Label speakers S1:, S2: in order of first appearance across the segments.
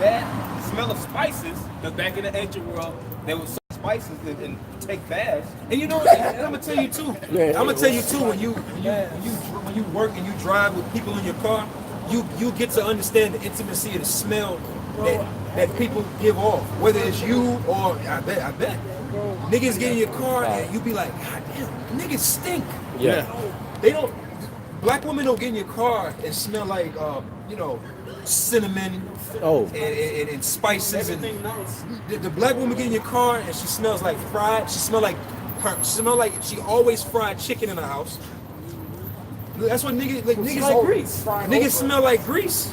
S1: That smell of spices, because back in the ancient world, they would soak spices and take baths.
S2: And you know, and I'm gonna tell you too. I'm gonna tell you too. When you work and you drive with people in your car, you get to understand the intimacy of the smell that people give off. Whether it's you or I bet niggas get in your car and you be like, God damn, niggas stink.
S3: Yeah.
S2: They don't. Black women don't get in your car and smell like cinnamon. And spices and the black woman get in your car and she smells like fried. She smell like she always fried chicken in the house. That's what niggas
S1: grease.
S2: Niggas smell like grease.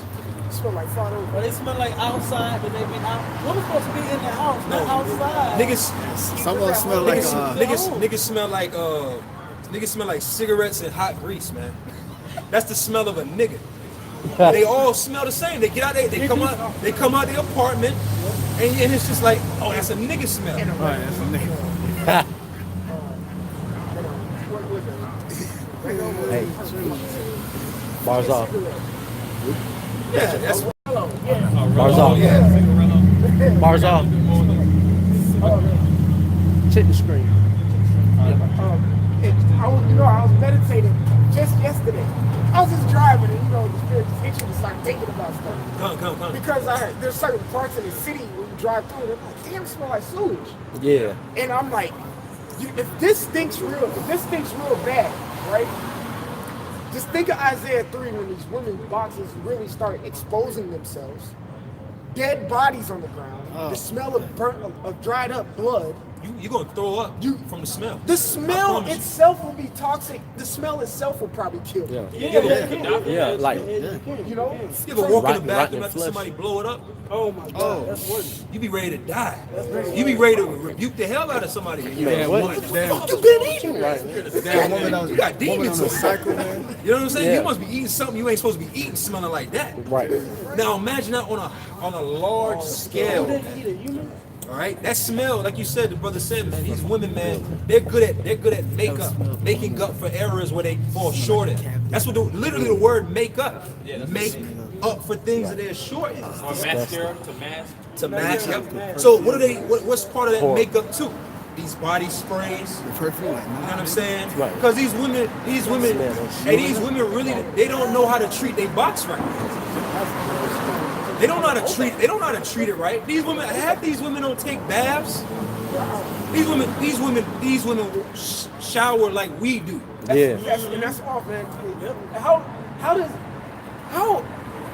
S4: Smell like fried over.
S1: But they smell like outside, but they been out. Women's supposed to be in the house, not outside.
S2: Some of them smell like niggas smell like cigarettes and hot grease, man. That's the smell of a nigga. They all smell the same. They get out there, they come out the apartment, and it's just like, oh, that's a nigga smell.
S3: Right, that's a nigga.
S5: Hey, bars off.
S2: Yeah, that's
S5: Bars off. Bars off. Chicken screen.
S4: I was meditating just yesterday. I was just driving and the spirit just hit you to start thinking about stuff.
S2: Come.
S4: Because there's certain parts of the city when you drive through and I'm like, damn, it smell like sewage.
S5: Yeah.
S4: And I'm like, if this stinks real bad, right? Just think of Isaiah 3 when these women's boxes really start exposing themselves. Dead bodies on the ground, the smell of dried up blood.
S2: You're gonna throw up from the smell.
S4: The smell itself will be toxic. The smell itself will probably kill you.
S5: Yeah, like
S4: you know.
S2: You ever walk in the bathroom after somebody blow it up?
S4: Oh my God, that's worse.
S2: You be ready to die. You be ready to rebuke the hell out of somebody.
S3: Man, what the fuck
S4: you been eating?
S2: You got demons.
S3: cycle, man.
S2: You know what I'm saying?
S5: Yeah.
S2: You must be eating something you ain't supposed to be eating, smelling like that.
S5: right.
S2: Now imagine that on a large scale. All right, that smell, like you said, the brother said, man. These women, man, they're good at makeup, making up for errors where they fall short at. That's what literally the word make up, make up for things that they're short in.
S1: Or mascara to mask.
S2: Yep. So what are they? What's part of that makeup too? These body sprays. You know what I'm saying?
S5: Right.
S2: Because these women really, they don't know how to treat their box right. They don't know how to treat it right. Half these women don't take baths. These women shower like we do.
S4: And that's all, man.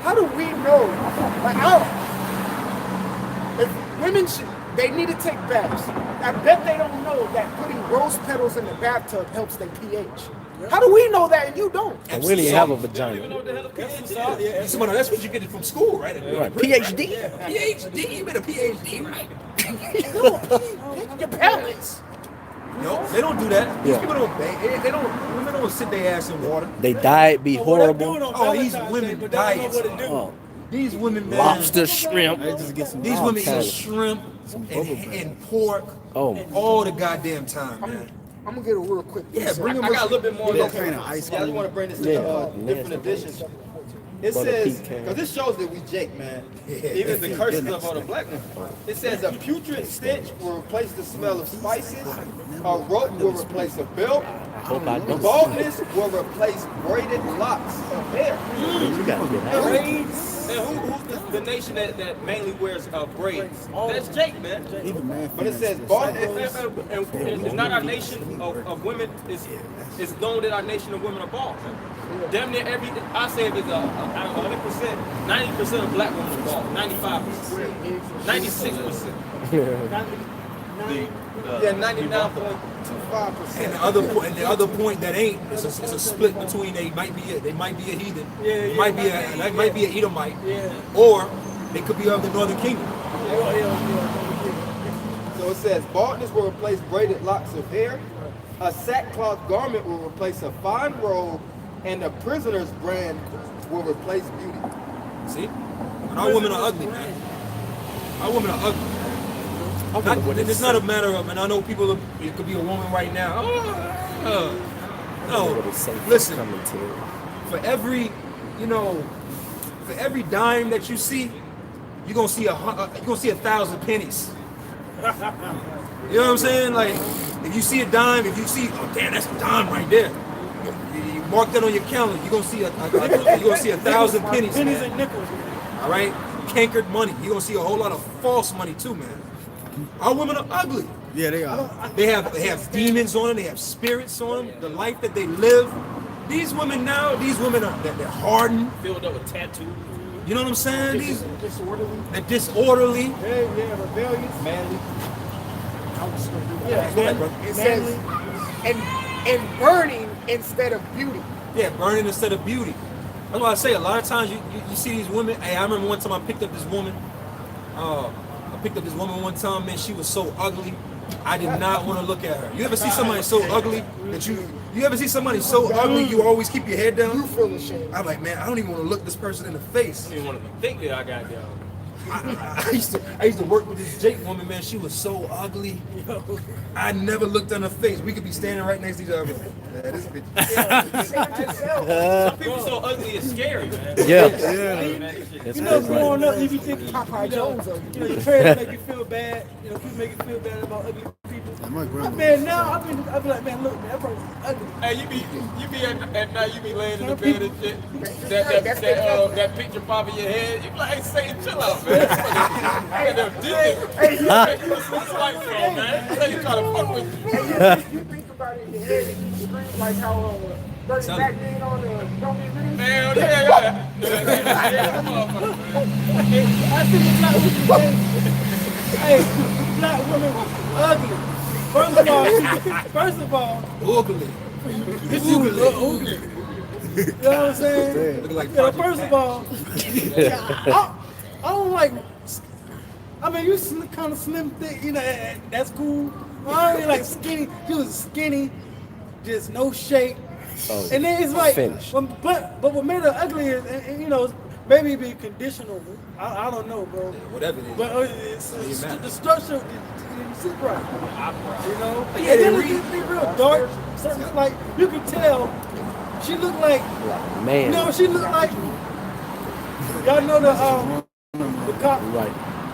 S4: How do we know? Like if women they need to take baths. I bet they don't know that putting rose petals in the bathtub helps their pH. How do we know that and you don't?
S5: And we didn't have a vagina.
S2: That's what you get from school, right?
S5: Right. PhD.
S2: PhD. You been a PhD, right?
S4: Your parents.
S2: No, they don't do that. These
S5: Yeah.
S2: people don't bathe. Women don't sit their ass in water.
S5: They diet be horrible.
S2: Oh, these women diets.
S5: Oh,
S2: These women, man.
S5: lobster, shrimp.
S2: These women eat shrimp and pork all the goddamn time, man.
S4: I'm gonna get a real quick.
S2: Yeah, bring them.
S1: I got a little bit more.
S3: Yeah, kind of ice
S1: I just want to bring this to different editions. It says, because this shows that we Jake, man. Even the curses of all the black men. It says a putrid stench will replace the smell of spices. A rope will replace a belt.
S5: Hope I don't.
S1: Baldness will replace braided locks of hair.
S5: You gotta get out.
S1: Braids. And who's the nation that mainly wears braids? That's Jake, man. But it says baldness, and it's not our nation of women. It's known that our nation of women are bald. Damn near I say if it's out of 100%, 90% of black women are bald. 95%, 96%. Yeah, 99.25%.
S2: And the other point that ain't is a split between they might be a heathen, might be a Edomite, or they could be of the Northern Kingdom.
S1: So it says baldness will replace braided locks of hair, a sackcloth garment will replace a fine robe, and a prisoner's brand will replace beauty.
S2: See, and our women are ugly, man. Our women are ugly. It's not a matter of, and I know people, it could be a woman right now. No, listen, for every dime that you see, you're gonna see 1,000 pennies. You know what I'm saying? Like, if you see a dime, if you see, oh damn, that's a dime right there. You mark that on your calendar. You're gonna see you're gonna see 1,000 pennies.
S6: Pennies
S2: Man.
S6: and nickels.
S2: All right, cankered money. You're gonna see a whole lot of false money too, man. Our women are ugly.
S3: Yeah, they are.
S2: They have demons on them. They have spirits on them. The life that they live. These women now, they're hardened.
S1: Filled up with tattoos.
S2: You know what I'm saying?
S4: Disorderly.
S2: They're disorderly.
S4: Yeah, rebellious.
S1: Manly.
S4: Yeah,
S2: Go ahead, bro.
S4: it says, and burning instead of beauty.
S2: Yeah, burning instead of beauty. That's why I say a lot of times you see these women. Hey, I remember one time I picked up this woman. One time, man. She was so ugly. I did not want to look at her. You ever see somebody so ugly that you ever see somebody so ugly you always keep your head down?
S4: You feel ashamed.
S2: I'm like, man, I don't even want to look this person in the face.
S1: I didn't want to think that I got down.
S2: I used to work with this Jake woman, man. She was so ugly. I never looked on her face. We could be standing right next to each other. Man, this bitch.
S1: Some people so ugly it's scary, man.
S5: Yeah.
S6: You know, growing up, you be thinking,
S4: Popeye Jones ugly.
S6: you know, your parents make you feel bad. You know, people make you feel bad about ugly people.
S3: My grandma.
S6: Man, now I be like, man, look, man, that person's ugly.
S1: Hey, you be at night, you be laying in the bed and shit. That picture pop in your head. You be like, hey, say chill out, man. Hey, them demons. Hey, you like so, man. Say you trying to fuck with you.
S4: Hey, you think about it in your head and you scream like how Dirty Back being on the Don't Be Mean.
S1: Man, yeah.
S6: I see the black women, hey, black women ugly. First of all,
S2: Ugly.
S6: this is ugly. You know what I'm saying?
S2: Look like
S6: Yeah, first of all, I don't like. I mean, you kind of slim, thick, you know, that's cool. I don't really like skinny. She was skinny, just no shape.
S5: Oh,
S6: And then it's like,
S5: finish.
S6: but what made her ugly is, and, you know, maybe it be conditional. I don't know, bro.
S2: Whatever it is.
S6: But it's the structure, it's right. You know?
S2: Yeah,
S6: And
S2: they
S6: then
S2: read-
S6: it be real dark. Certain, like, you can tell she looked like,
S5: Man.
S6: you know, she looked like, y'all know the cop
S5: Right.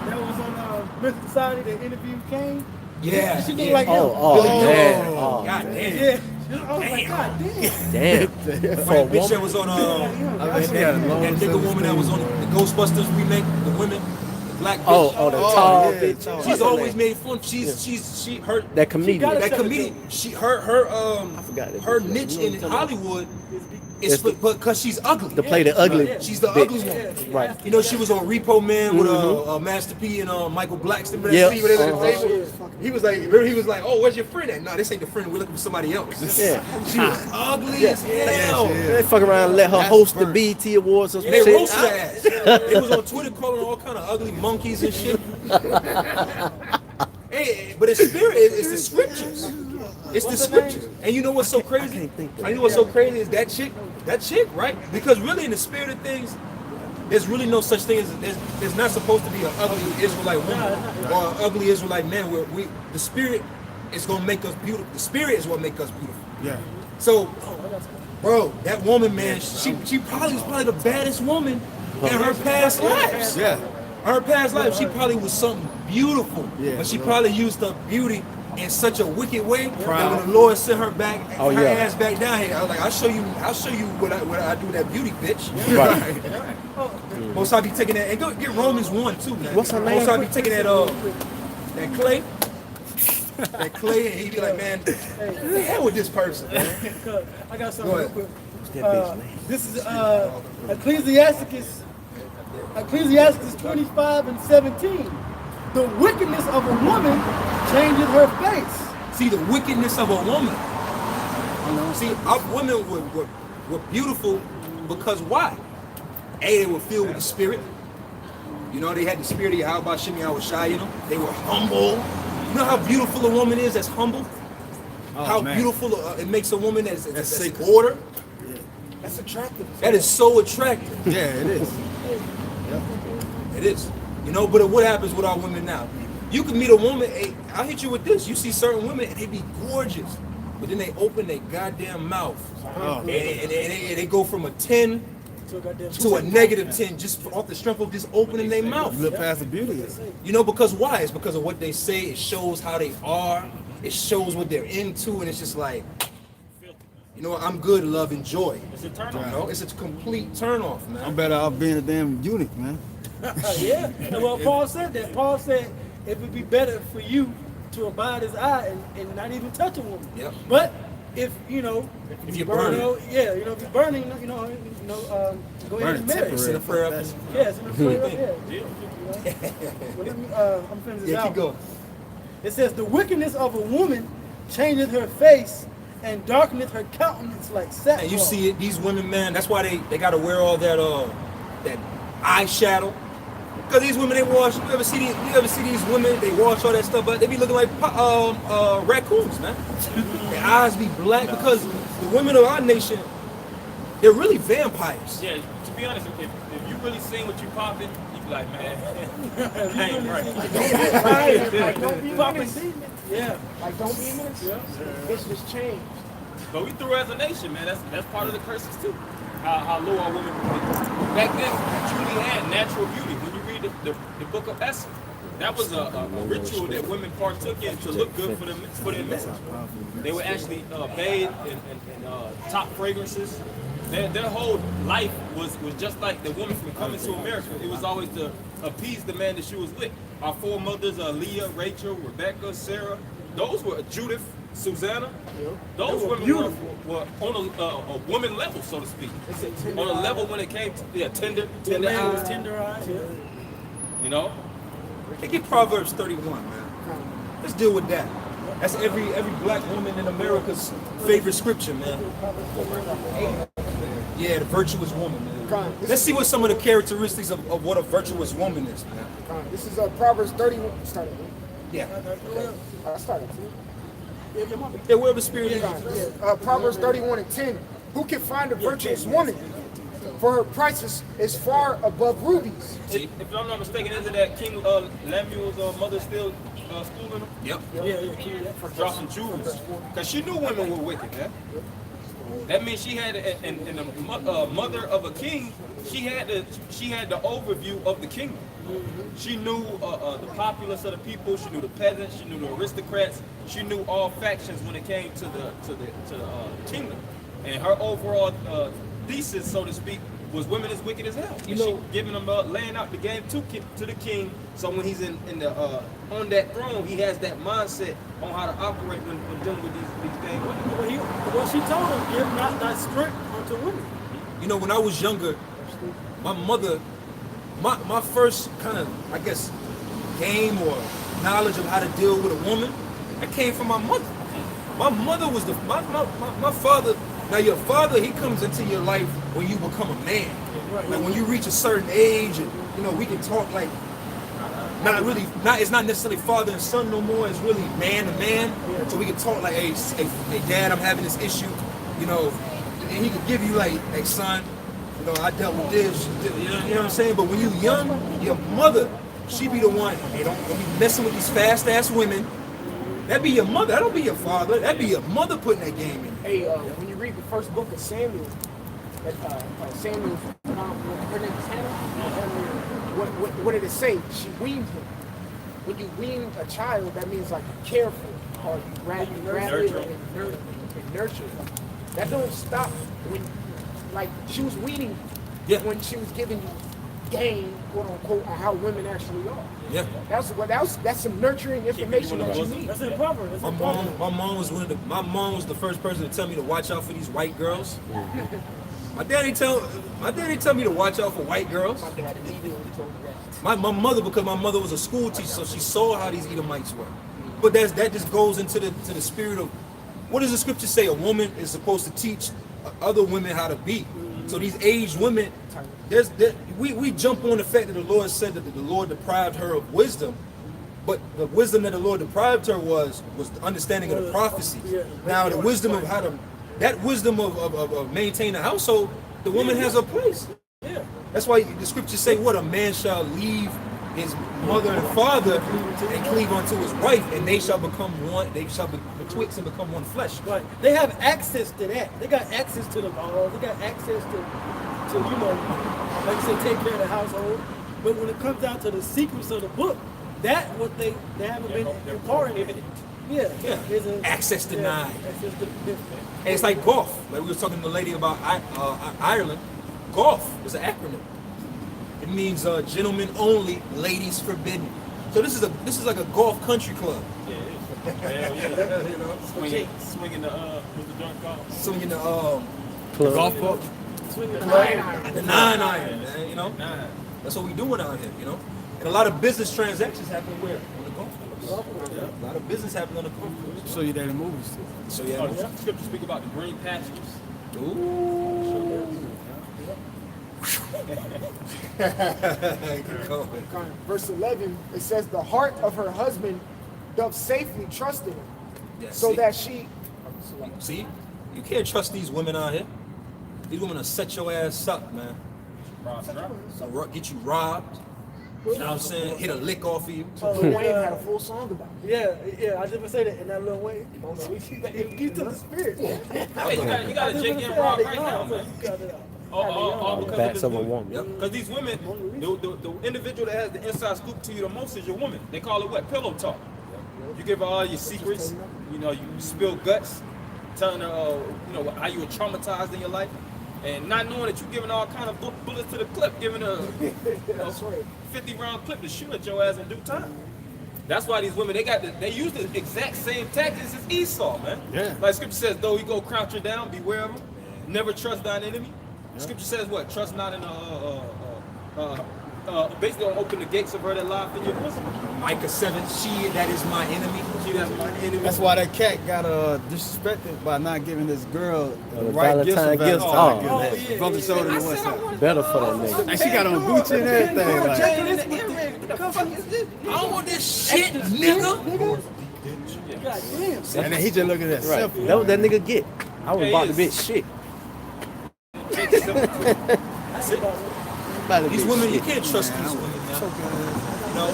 S6: that was on Myth Society that interviewed Kane?
S2: Yeah.
S6: She looked
S2: yeah.
S6: like him.
S5: Oh, man. Oh,
S2: God damn.
S6: Yeah. I was like, God damn.
S5: damn. For a
S2: Right, bitch that
S5: woman.
S2: was on
S3: that
S2: nigga woman that was on the Ghostbusters remake, the women, the black bitch.
S5: Oh, the tall
S3: yeah,
S5: bitch.
S3: tall.
S2: She's always made fun. She her
S5: That comedian.
S6: gotta-
S2: that comedian. She her
S5: forgot that
S2: her
S5: bitch.
S2: niche in Hollywood
S5: It's
S2: is because she's ugly.
S5: to play the ugly.
S2: She's the
S5: bitch.
S2: ugly one.
S5: Right.
S2: You know, she was on Repo Man with Master P and Michael Blackson. Remember
S5: Yeah.
S2: that scene where they was at the table? He was like, oh, where's your friend at? No, this ain't the friend. We're looking for somebody else.
S5: Yeah.
S2: She was ugly as hell.
S5: They fuck around and let her host the BET Awards or some
S2: They
S5: shit.
S2: roast her ass. They was on Twitter calling all kind of ugly monkeys and shit. Hey, but it's spirit. It's the scriptures. It's the scriptures. And you know what's so crazy? You know what's so crazy is that chick, right? Because really in the spirit of things, there's really no such thing as there's not supposed to be an ugly Israelite woman or an ugly Israelite man. Where the spirit is gonna make us beautiful. The spirit is what make us beautiful.
S3: Yeah.
S2: So, bro, that woman, man, she probably was the baddest woman in her past lives.
S3: Yeah.
S2: Her past life, she probably was something beautiful,
S3: Yeah.
S2: but she probably used her beauty in such a wicked way that when the Lord sent her back,
S5: Oh,
S2: her
S5: yeah.
S2: ass back down here, I was like, I'll show you what I do with that beauty, bitch.
S5: Right.
S2: Most I be taking that, and go get Romans 1 too, man.
S5: What's her name?
S2: Most I be taking that clay, and he be like, man, the hell with this person, man.
S6: I got
S2: Go
S6: something real
S2: ahead.
S6: quick.
S5: That bitch name.
S6: This is Ecclesiastes 25 and 17. The wickedness of a woman changes her face.
S2: See, the wickedness of a woman. See, our women were beautiful because why? A, they were filled with the spirit. You know, they had the spirit of Yahweh Shemi Awashai, you know. They were humble. You know how beautiful a woman is that's humble? How
S3: man.
S2: beautiful it makes a woman that's order?
S4: That's attractive.
S2: That is so attractive.
S3: Yeah, it is.
S2: It is. You know, but what happens with our women now? You can meet a woman, hey, I'll hit you with this. You see certain women and they be gorgeous, but then they open their goddamn mouth.
S3: Oh.
S2: And they go from a 10 to a negative 10 just off the strength of just opening their mouth.
S3: Look past the beauty.
S2: You know, because why? It's because of what they say. It shows how they are. It shows what they're into, and it's just like, you know, I'm good, love, and joy.
S1: It's a turn
S2: You
S1: on.
S2: know, it's a complete turn off, man.
S3: I'm better off being a damn eunuch, man.
S6: Yeah. And well, Paul said that. Paul said it would be better for you to abide his eye and not even touch a woman.
S2: Yep.
S6: But if you know,
S2: If you're burning.
S6: yeah, if you're burning, go ahead and marry.
S2: Send a prayer up.
S6: Yes, in the prayer, yeah. Well, let me, I'm finished this
S2: Yeah,
S6: out.
S2: keep going.
S6: It says the wickedness of a woman changeth her face and darkeneth her countenance like sackcloth.
S2: And you see it, these women, man, that's why they gotta wear all that eyeshadow. Because these women, they wash, you ever see these women, they wash all that stuff, but they be looking like raccoons, man. Their eyes be black because the women of our nation, they're really vampires.
S1: Yeah, to be honest, if you really seen what you popping, you be like, man, I ain't right.
S4: Like, don't be minutes.
S6: Yeah.
S4: Like, don't be minutes. It's just changed.
S1: But we through as a nation, man. That's part of the curses too. How low our women can be. Back then, we truly had natural beauty. When you read the book of Esther, that was a ritual that women partook in to look good for their men. They would actually bathe in top fragrances. Their whole life was just like the woman from coming to America. It was always to appease the man that she was with. Our foremothers, Leah, Rachel, Rebecca, Sarah, those were Judith, Susanna. Those women were on a woman level, so to speak. On a level when it came to tender eyes.
S6: Tender eyes. Yeah.
S1: You know,
S2: They get Proverbs 31, man. Let's deal with that. That's every black woman in America's favorite scripture, man. Yeah, the virtuous woman, man. Let's see what some of the characteristics of what a virtuous woman is, man.
S4: This is Proverbs 31. Started.
S2: Yeah.
S4: I started.
S2: Yeah, wherever spirit is.
S4: Proverbs 31 and 10. Who can find a virtuous woman? For her prices is far above rubies.
S1: if I'm not mistaken, isn't that King Lemuel's mother still schooling him?
S2: Yep.
S6: Yeah.
S1: For dropping jewels. Because she knew women were wicked, man. That means she had, and the mother of a king, she had the overview of the kingdom. She knew the populace of the people. She knew the peasants. She knew the aristocrats. She knew all factions when it came to the kingdom. And her overall thesis, so to speak, was women as wicked as hell.
S2: You know,
S1: she giving them laying out the game to the king. So when he's in the on that throne, he has that mindset on how to operate when dealing with these things.
S6: Well, she told him, give not thy strength unto women.
S2: You know, when I was younger, my mother, my first kind of, I guess, game or knowledge of how to deal with a woman, that came from my mother. My mother was my father. Now your father, he comes into your life when you become a man. Like when you reach a certain age, and you know, we can talk like it's not necessarily father and son no more. It's really man to man. So we can talk like, hey, dad, I'm having this issue. You know, and he could give you like, son, you know, I dealt with this. You know what I'm saying? But when you young, your mother, she be the one. Hey, don't be messing with these fast ass women. That be your mother. That don't be your father. That be your mother putting that game in.
S4: Hey, when you read the first book of Samuel, Samuel, her name is Hannah. What did it say? She weaned him. When you wean a child, that means like you care for, or you grab it and nurture it. That don't stop when, like, she was weaning when she was giving you game, quote unquote, on how women actually are.
S2: Yeah.
S4: That's some nurturing information that you need.
S6: That's in the Proverbs.
S2: My mom was the first person to tell me to watch out for these white girls. My daddy tell me to watch out for white girls.
S4: My dad immediately told me that.
S2: My mother, because my mother was a school teacher, so she saw how these Edomites were. But that just goes into the spirit of, what does the scripture say? A woman is supposed to teach other women how to be. So these aged women, we jump on the fact that the Lord said that the Lord deprived her of wisdom, but the wisdom that the Lord deprived her was the understanding of the prophecy. Now the wisdom of of maintaining a household, the woman has a place. That's why the scriptures say, what, a man shall leave his mother and father and cleave unto his wife, and they shall become one. They shall be betwixt and become one flesh.
S6: Right. They have access to that. They got access to the laws. They got access to to, you know, like you say, take care of the household. But when it comes down to the secrets of the book, that what they haven't been imparted. Yeah. There's
S2: Access denied.
S6: Access denied.
S2: And it's like golf. Like we were talking to the lady about Ireland. Golf is an acronym. It means gentlemen only, ladies forbidden. So this is like a golf country club.
S1: Yeah, it is. Hell yeah.
S2: You know,
S1: Swinging the, what's the joint called?
S2: swinging the
S5: Golf ball.
S6: Swinging the
S2: the 9-iron, man. You know, that's what we doing out here. You know, and a lot of business transactions happen where on the golf course. Yeah, a lot of business happen on the golf course.
S3: Show you that in movies.
S2: So yeah.
S1: Oh, the scripture speak about the green pastures.
S2: Ooh. Good call.
S4: Verse 11, it says, the heart of her husband doth safely trust in him,
S2: Yeah,
S4: so
S2: see?
S4: that she...
S2: See, you can't trust these women out here. These women will set your ass up, man. So get you robbed. You know what I'm saying? Hit a lick off of you.
S4: Lil Wayne had a full song about it.
S6: Yeah, I just gonna say that in that little way. You to the spirit.
S1: Hey, you got a Jake and Rob right now, man. All because
S5: Backs
S1: of
S5: of a
S1: this
S5: woman.
S1: Because these women, the individual that has the inside scoop to you the most is your woman. They call it what? Pillow talk. You give her all your secrets. You know, you spill guts, telling her, you know, how you were traumatized in your life, and not knowing that you're giving all kind of bullets to the clip, giving her a 50-round clip to shoot at your ass in due time. That's why these women, they use the exact same tactics as Esau, man.
S3: Yeah.
S1: Like scripture says, though he go crouch her down, beware of him. Never trust thine enemy. Scripture says what? Trust not in basically don't open the gates of her that lie in your bosom.
S2: Micah 7, she that is my enemy.
S1: She that's my enemy.
S3: That's why that cat got disrespected by not giving this girl the right
S5: Valentine
S3: gifts.
S5: gifts.
S3: For
S5: Oh,
S3: Valentine's.
S6: yeah.
S3: Bumped the shoulder and what's up.
S5: Better for that nigga.
S3: And she got on Gucci and everything. Like,
S2: I don't want this shit, nigga.
S6: God damn.
S3: and then he just looking at that
S5: Right.
S3: simple.
S5: That what that nigga get. I was
S1: Yeah,
S5: about
S1: he
S5: to
S1: is.
S5: bitch shit. About to
S2: These
S5: bitch
S2: women, you
S5: shit.
S2: can't trust these women, man. You know,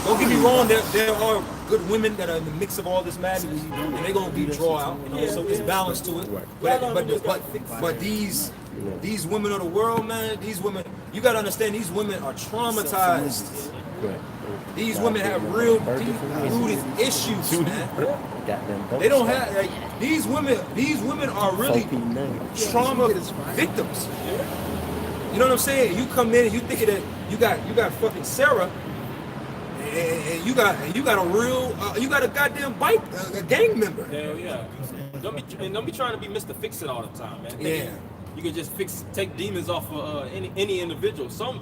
S2: don't get me wrong, there are good women that are in the mix of all this madness, and they're gonna be draw out, you know, so it's balance to it. But these women of the world, man, these women, you gotta understand, these women are traumatized.
S5: Right.
S2: These women have real deep-rooted issues, man.
S5: Goddamn.
S2: They don't have like these women are really trauma victims. You know what I'm saying? You come in and you think that you got fucking Sarah, and you got a real you got a goddamn a gang member.
S1: Hell yeah. Don't be trying to be Mr. Fix It all the time, man.
S2: Yeah.
S1: You can just take demons off of any individual. Some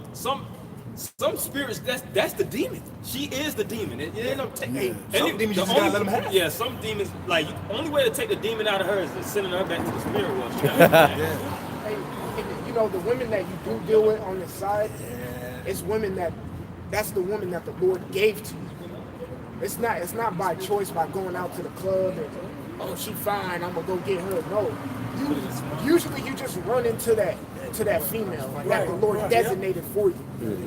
S1: spirits, that's the demon. She is the demon. It end up taking.
S2: Some demons you just gotta let them have.
S1: Yeah, some demons, like, the only way to take the demon out of her is sending her back to the spirit world.
S4: Hey, you know, the women that you do deal with on the side, it's women that's the woman that the Lord gave to you. It's not by choice, by going out to the club and, oh, she fine, I'm gonna go get her. No. Usually you just run into that female that the Lord designated for you.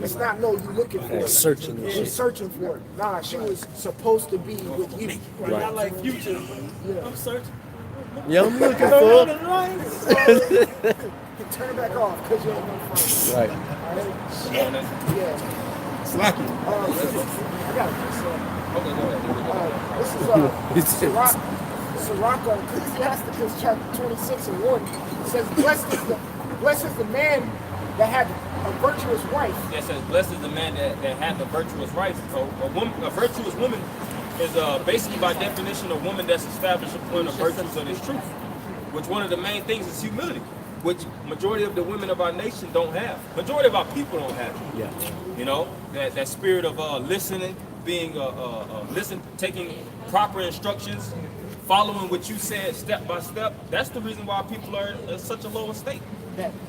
S4: It's not you looking for it.
S5: Searching and
S4: She's
S5: shit.
S4: searching for it. Nah, she was supposed to be with you.
S6: Right. Not like Future. I'm searching.
S5: Yeah, I'm looking
S6: Go
S5: for.
S6: down the line.
S4: Turn it back off because you ain't no fun.
S5: Right.
S4: Alright? Yeah.
S3: Slacking.
S4: I got it. This is Sirach, Ecclesiasticus chapter 26 and 1. It says, blessed is the man that had a virtuous wife.
S1: It says, blessed is the man that hath a virtuous wife. A virtuous woman is basically, by definition, a woman that's established upon the virtues of this truth. Which one of the main things is humility, which majority of the women of our nation don't have. Majority of our people don't have it.
S5: Yeah.
S1: You know, that spirit of listening, being taking proper instructions, following what you said step by step. That's the reason why people are in such a low state.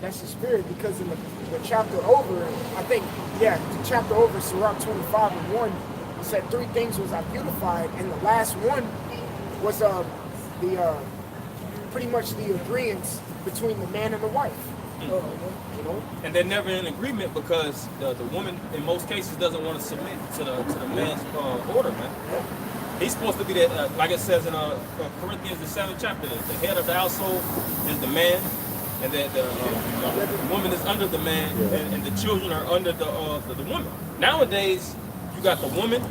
S4: That's the spirit, because in the chapter over, I think, the chapter over, Sirach 25 and 1, it said 3 things was I beautified, and the last one was pretty much the agreement between the man and the wife. You know?
S1: And they're never in agreement because the woman, in most cases, doesn't want to submit to the man's order, man. He's supposed to be that, like it says in Corinthians, the 7th chapter, the head of the household is the man, and that the woman is under the man, and the children are under the woman. Nowadays, you got the woman,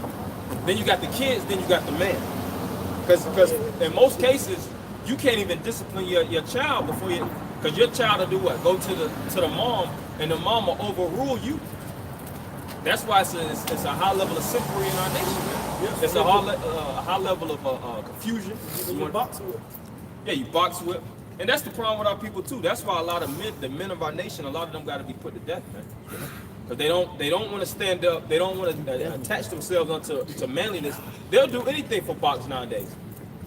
S1: then you got the kids, then you got the man. Because in most cases, you can't even discipline your child before you, because your child will do what? Go to the mom, and the mom will overrule you. That's why it's a high level of sympathy in our nation. Man. It's a high level of confusion.
S6: You box with.
S1: Yeah, you box whip. And that's the problem with our people too. That's why a lot of men, the men of our nation, a lot of them got to be put to death, man. Because they don't want to stand up. They don't want to attach themselves to manliness. They'll do anything for box nowadays.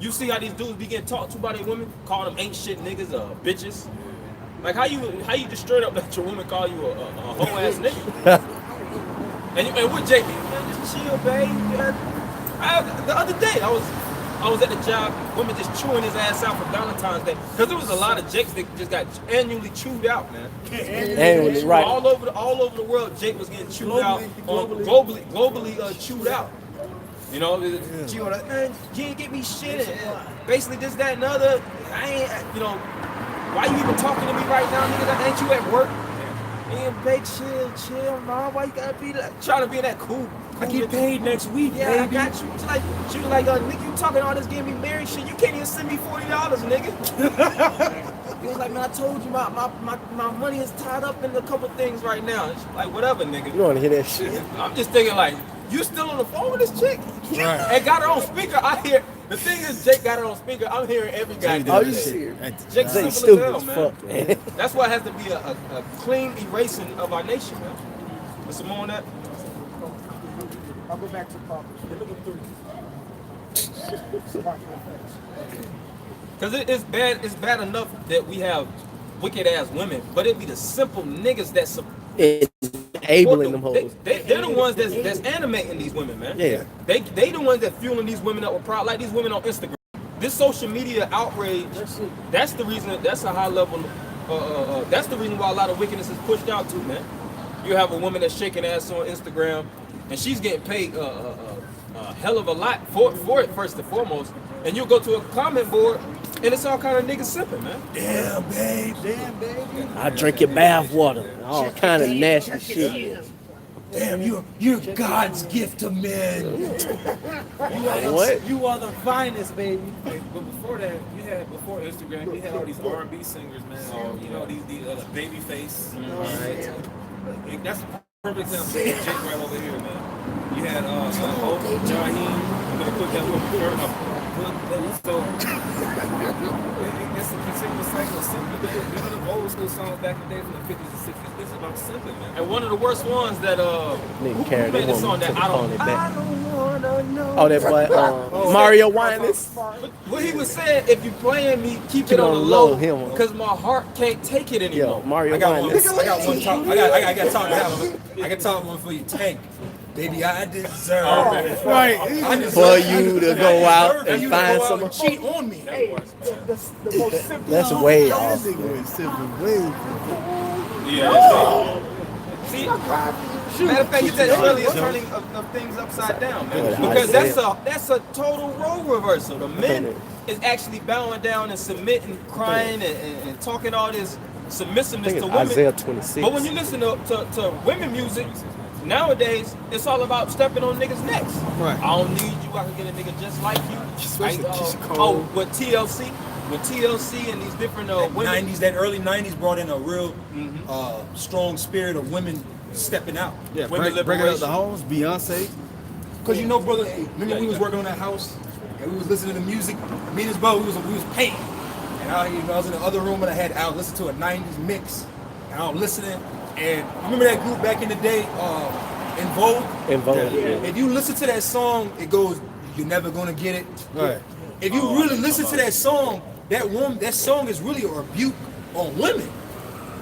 S1: You see how these dudes be getting talked to by their women, call them ain't shit niggas, bitches. Like how you just straight up let your woman call you a hoe ass nigga? and what Jake? Man, just chill, babe. The other day I was at the job, women just chewing his ass out for Valentine's Day. Because there was a lot of Jakes that just got annually chewed out, man.
S5: Annually, right.
S1: All over the world, Jake was getting chewed out, globally chewed out. You know, she was like, man, you ain't get me shit. And basically this, that, and the other. I ain't, you know, why you even talking to me right now, nigga? Ain't you at work? Man, babe, chill, mom. Why you gotta be trying to be that cool?
S2: I get paid next week,
S1: Yeah,
S2: baby.
S1: I got you. She was like, nigga, you talking all this getting me married shit. You can't even send me $40, nigga. He was like, man, I told you my money is tied up in a couple things right now. It's like, whatever, nigga.
S5: You want to hear that shit?
S1: I'm just thinking like, you still on the phone with this chick?
S2: Right.
S1: And got her on speaker. I hear, the thing is, Jake got her on speaker. I'm hearing every guy.
S5: Oh, you serious?
S1: Jake's
S5: They
S1: simple
S5: stupid
S1: as
S5: as
S1: hell,
S5: fuck,
S1: man.
S5: man.
S1: That's why it has to be a clean erasing of our nation, man. There's some more on that?
S4: I'll go back to Papa.
S1: Because it's bad enough that we have wicked ass women, but it be the simple niggas that support
S5: It's enabling them hoes.
S1: They're the ones that's animating these women, man.
S5: Yeah.
S1: They the ones that fueling these women up with pride, like these women on Instagram. This social media outrage, that's the reason, that's a high level, that's the reason why a lot of wickedness is pushed out too, man. You have a woman that's shaking ass on Instagram, and she's getting paid a hell of a lot for it, first and foremost. And you'll go to a comment board, and it's all kind of niggas simping, man.
S2: Damn, babe.
S5: I drink your bath water. All kind of nasty shit.
S2: Damn, you're God's gift to men.
S5: What?
S6: You are the finest, baby.
S7: But before that, before Instagram, you had all these R&B singers, man. You know, these Babyface. Right? That's a perfect example. Jake right over here, man. You had Jaheim. I'm gonna put that one first. So it's a continuous cycle of simping. Even the old school songs back in the day from the 50s and 60s, it's about simping, man.
S1: And one of the worst ones that
S5: Nigga
S1: who
S5: carry
S1: made
S5: that
S1: the song
S5: woman
S1: that
S5: to the
S1: I
S5: phone and back.
S1: don't wanna know.
S5: Oh, that boy, Mario Winans.
S1: What he was saying, if you playing me, keep
S5: Keep
S1: it on the low,
S5: him.
S1: because my heart can't take it anymore.
S5: Yo, Mario
S2: I got one.
S5: Winans.
S2: I got one talk. I got talk. I got talk one for you, Tank. Baby, I deserve it.
S4: Right.
S2: I deserve
S5: For
S2: it.
S5: you to
S2: I
S5: go out
S2: deserve
S5: and
S2: you to
S5: find
S2: go out
S5: someone.
S2: and cheat on me.
S4: Hey, the most simple.
S5: That's way off.
S3: This nigga went simple way.
S1: Yeah. See, matter of fact, it's that earlier turning of things upside down, man.
S5: Yeah,
S1: Because
S5: Isaiah.
S1: that's a total role reversal. The men is actually bowing down and submitting, crying, and talking all this submissiveness
S5: I think
S1: to
S5: it's
S1: women.
S5: Isaiah 26.
S1: But when you listen to women music, nowadays it's all about stepping on niggas' necks.
S3: Right.
S1: I don't need you. I can get a nigga just like you.
S3: Especially Keisha Cole.
S1: Oh, with TLC and these different women.
S2: That early 90s brought in a real strong spirit of women stepping out.
S3: Yeah,
S1: Women
S3: breaking up the
S1: liberation.
S3: homes, Beyonce.
S2: Cause you know, brother, remember we was working on that house and we was listening to music. Me and his brother, we was painting. And I was in the other room and I was listening to a 90s mix. And I was listening. And remember that group back in the day, In Vogue?
S5: In Vogue, yeah.
S2: If you listen to that song, it goes, "You're never gonna get it."
S3: Right.
S2: If you really listen to that song is really a rebuke on women.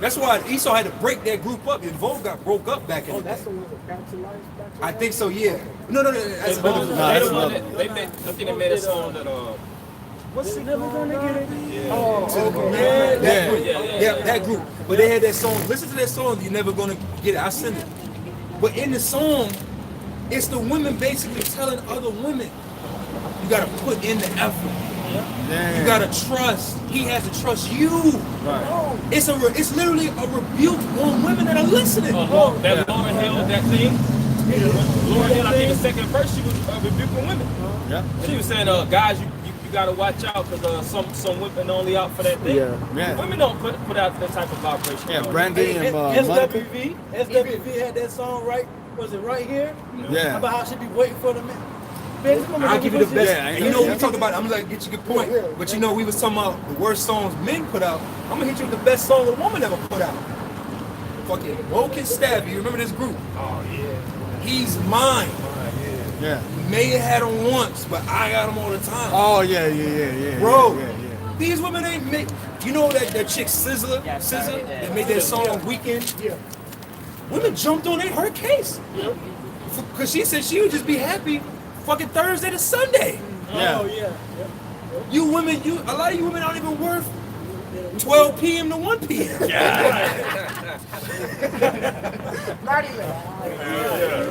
S2: That's why Esau had to break that group up. In Vogue got broke up back in the day.
S4: That's the one with Back to Life. Back to
S2: I
S4: Life?
S2: think so, yeah. No, that's
S1: They
S2: another.
S1: the one that- they made, I think they made a song that what's it
S6: Never gonna get it.
S2: Yeah, that group. But they had that song. Listen to that song. You're never gonna get it. I send it. But in the song, it's the women basically telling other women, you gotta put in the effort.
S3: Yeah.
S2: You gotta trust. He has to trust you.
S3: Right.
S2: It's literally a rebuke on women that are listening.
S1: That Lauren Hill, that thing. Lauren Hill, I think the second verse, she was rebuking women.
S3: Yeah.
S1: She was saying, guys, you gotta watch out because some women only out for that thing.
S3: Yeah.
S1: Women don't put out that type of vibration.
S3: Yeah, Brandy and Monica.
S6: SWV had that song right. Was it right here?
S3: Yeah.
S6: About how she be waiting for the man. Man, this woman
S2: I'll
S6: don't
S2: give you the
S6: push
S2: best.
S6: it.
S2: And you know, we talked about it. I'm gonna get you a good point. But you know, we was talking about the worst songs men put out. I'm gonna hit you with the best song a woman ever put out. Fucking Woke and Stabby. You remember this group?
S1: Oh yeah.
S2: He's mine.
S3: Yeah.
S2: May have had him once, but I got him all the time.
S3: Oh yeah.
S2: Bro,
S3: Yeah.
S2: these women ain't make. You know that chick Sizzler that made that song Weekend?
S4: Yeah.
S2: Women jumped on her case. Because she said she would just be happy fucking Thursday to Sunday.
S3: Yeah.
S6: Oh yeah.
S2: You women, a lot of you women aren't even worth 12 p.m. to 1 p.m.
S4: Not even.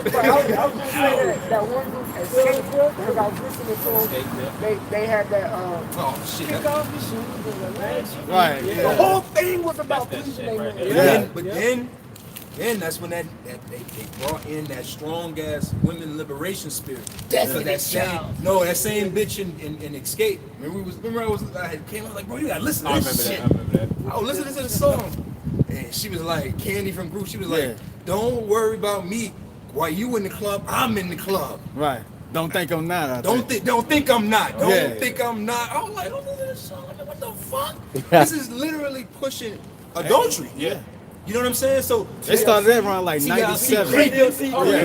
S4: But I was gonna say that one group at Skateboard, because I was listening to them, they had that
S2: Oh shit.
S4: kick off the shoes and the legs.
S3: Right.
S4: The
S3: Yeah.
S4: whole thing was about pleasing their man.
S3: Yeah.
S2: But then that's when they brought in that strong ass women liberation spirit.
S4: Destiny
S2: that same
S4: Child.
S2: that same bitch in Escape. I had came out like, bro, you gotta listen to this shit.
S1: I remember that.
S2: Oh, listen to the song. And she was like, Candy from Group, she was like,
S3: Yeah.
S2: don't worry about me. While you in the club, I'm in the club.
S3: Right. Don't think I'm not. I
S2: Don't
S3: think.
S2: think I'm not. Don't
S3: Yeah.
S2: think I'm not. I was like, don't listen to this song. I'm like, what the fuck? This is literally pushing adultery.
S1: Yeah.
S2: You know what I'm saying? So
S3: They started that around like
S2: TLC,
S3: 97.
S2: Creep,
S3: Yeah.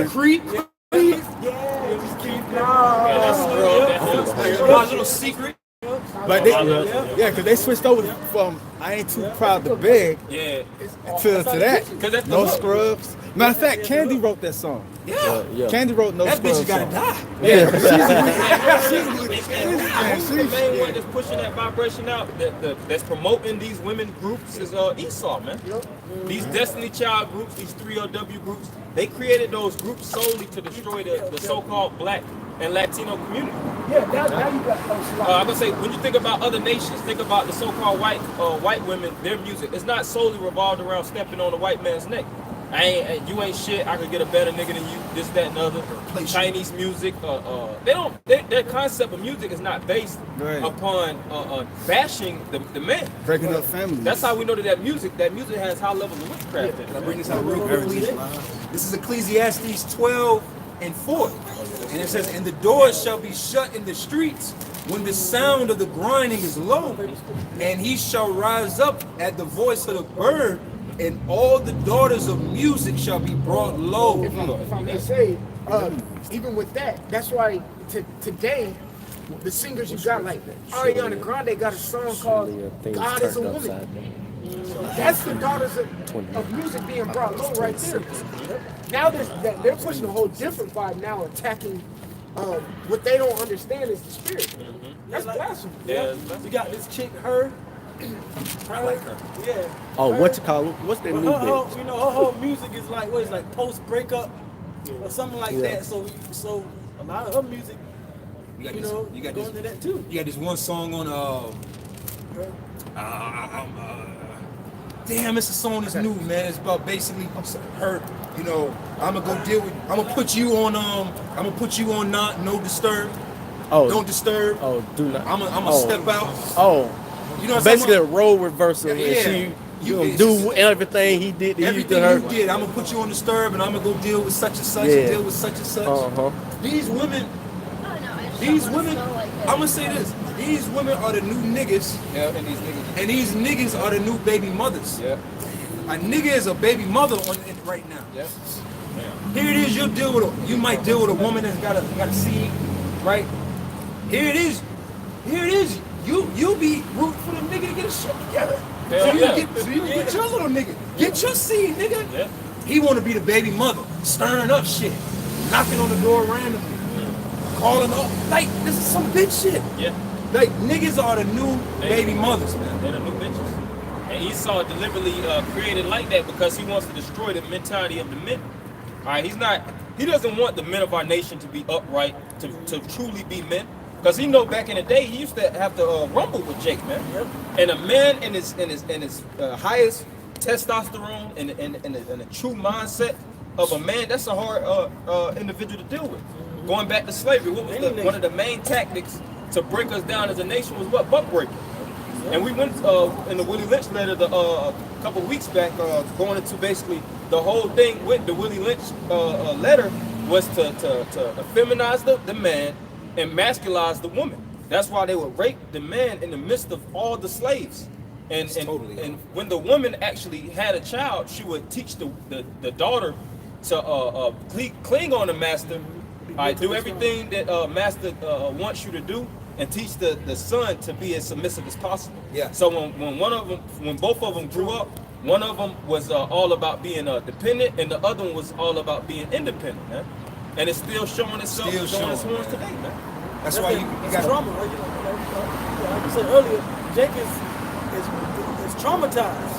S2: Creep.
S4: Yeah, just keep
S2: My little secret.
S3: But they, yeah, because they switched over from I Ain't Too Proud to Beg
S1: Yeah.
S3: to that.
S1: 'Cause that's the
S3: No
S1: hook.
S3: Scrubs. Matter of fact, Candy wrote that song.
S2: Yeah.
S3: Candy wrote No
S2: That
S3: Scrubs.
S2: bitch gotta
S3: song.
S2: die.
S3: Yeah.
S1: Who's the main one that's pushing that vibration out? That's promoting these women groups is Esau, man. These Destiny Child groups, these 3LW groups, they created those groups solely to destroy the so-called black and Latino community.
S4: Yeah, now you got
S1: I'm gonna say, when you think about other nations, think about the so-called white women, their music. It's not solely revolved around stepping on the white man's neck. You ain't shit. I could get a better nigga than you. This, that, and other. Chinese music. Their concept of music is not based upon bashing the men.
S3: Breaking up families.
S1: That's how we know that music has high levels of witchcraft.
S2: Can I bring this out real quickly? This is Ecclesiastes 12:4. And it says, and the doors shall be shut in the streets when the sound of the grinding is low, and he shall rise up at the voice of the bird, and all the daughters of music shall be brought low.
S4: If I may say, even with that, that's why today, the singers you got like Ariana Grande got a song called God is a Woman. That's the daughters of music being brought low right there. Now they're pushing a whole different vibe now, attacking what they don't understand is the spirit. That's blasphemy.
S1: Yeah.
S6: You got this chick, her.
S2: I like her.
S6: Yeah.
S5: Oh, what you call it? What's that new
S6: Her,
S5: bitch?
S6: you know, her whole music is like what is like post breakup or something like that. So a lot of her music, you got going to that too.
S2: You got this one song on damn, it's a song that's new, man. It's about basically her. You know, I'm gonna put you on not no disturb.
S5: Oh,
S2: Don't disturb.
S5: Oh, do not.
S2: I'm gonna step out.
S5: Oh,
S2: You know what I'm
S5: basically a
S2: saying?
S5: role reversal.
S2: Yeah.
S5: And you
S2: It's
S5: do
S2: just-
S5: everything he did to you to
S2: Everything
S5: her.
S2: you did, I'm gonna put you on disturb, and I'm gonna go deal with such and such,
S5: Yeah.
S2: and deal with such and such. These women, I'm gonna say this: these women are the new niggas,
S1: Yeah, and these niggas.
S2: and these niggas are the new baby mothers.
S1: Yeah.
S2: A nigga is a baby mother on it right now.
S1: Yeah.
S2: Here it is. You might deal with a woman that's got a seed, right? Here it is. You be rooting for the nigga to get his shit together.
S1: Hell
S2: So you
S1: yeah.
S2: get your little nigga. Get your seed, nigga.
S1: Yeah.
S2: He want to be the baby mother, stirring up shit, knocking on the door randomly, calling up. Like, this is some bitch shit.
S1: Yeah.
S2: Like, niggas are the new baby mothers, man.
S1: They're the new bitches. And Esau deliberately created like that because he wants to destroy the mentality of the men. All right, he doesn't want the men of our nation to be upright, to truly be men. Because he know back in the day he used to have to rumble with Jake, man.
S6: Yep.
S1: And a man in his highest testosterone and a true mindset of a man, that's a hard individual to deal with. Going back to slavery, what was one of the main tactics to break us down as a nation was what? Buck breaking. And we went in the Willie Lynch letter a couple weeks back, going into basically the whole thing with the Willie Lynch letter was to feminize the man and masculize the woman. That's why they would rape the man in the midst of all the slaves. And when the woman actually had a child, she would teach the daughter to cling on the master, do everything that master wants you to do, and teach the son to be as submissive as possible.
S2: Yeah.
S1: So when both of them grew up, one of them was all about being dependent, and the other one was all about being independent, man. And it's still showing itself, showing its horns today, man.
S2: That's why you got
S6: trauma, right? Like you said earlier, Jake is traumatized.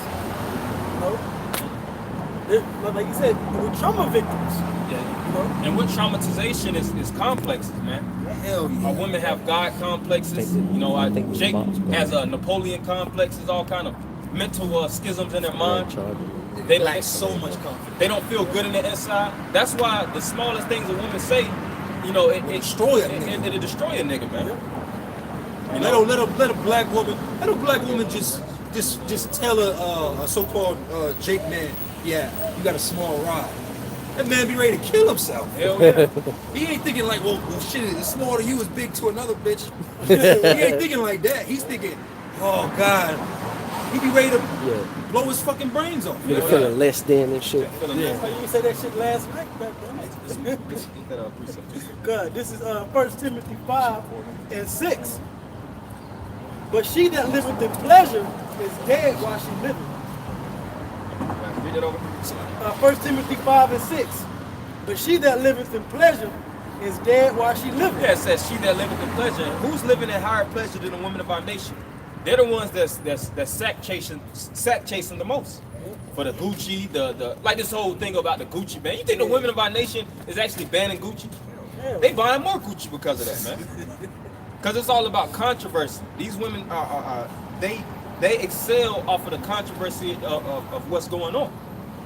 S6: You know, like you said, we're trauma victims.
S1: Yeah.
S6: You know,
S1: And with traumatization is complexes, man.
S2: hell yeah.
S1: Women have God complexes. You know, Jake has a Napoleon complexes, all kind of mental schisms in their mind.
S2: They lack so much confidence.
S1: They don't feel good in the inside. That's why the smallest things a woman say, you know, it
S2: Destroy a nigga.
S1: It'll destroy a nigga, man. You
S2: Let
S1: know?
S2: a black woman just tell a so-called Jake man, yeah, you got a small rod. That man be ready to kill himself.
S1: Hell yeah.
S2: He ain't thinking like, well shit, it's small to you is big to another bitch. He ain't thinking like that. He's thinking, oh God. He be ready to blow his fucking brains off.
S5: Nigga feeling less than and shit.
S6: you said that shit last night back then. God, this is 1 Timothy 5:6. But she that liveth in pleasure is dead while she liveth.
S1: Read it over.
S6: 1 Timothy 5:6. But she that liveth in pleasure is dead while she liveth.
S1: Yeah, it says she that liveth in pleasure. Who's living in higher pleasure than the women of our nation? They're the ones that's sack chasing the most. For the Gucci, the like this whole thing about the Gucci ban. You think the women of our nation is actually banning Gucci? They buying more Gucci because of that, man. Because it's all about controversy. These women they excel off of the controversy of what's going on.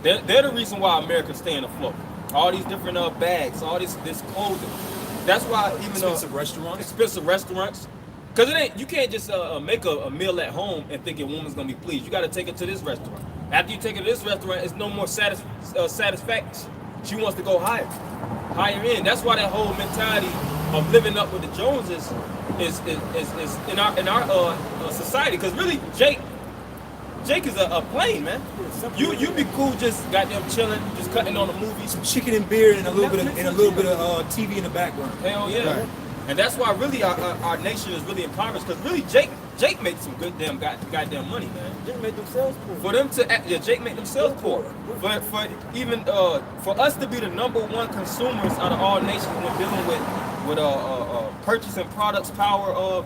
S1: They're the reason why America's staying afloat. All these different bags, all this clothing. That's why even
S2: Expensive
S1: restaurants. Because it ain't, you can't just make a meal at home and think your woman's gonna be pleased. You got to take it to this restaurant. After you take it to this restaurant, it's no more satisfaction. She wants to go higher in. That's why that whole mentality of living up with the Joneses is in our society. Because really, Jake is a plane, man. You be cool just goddamn chilling, just cutting on the movies.
S2: Some chicken and beer and a little bit of TV in the background.
S1: Hell yeah. Right. And that's why really our nation is really impoverished, because really Jake made some good goddamn money, man.
S6: Jake made themselves poor.
S1: For them to Jake made themselves poor. For even for us to be the #1 consumers out of all nations when dealing with purchasing products, power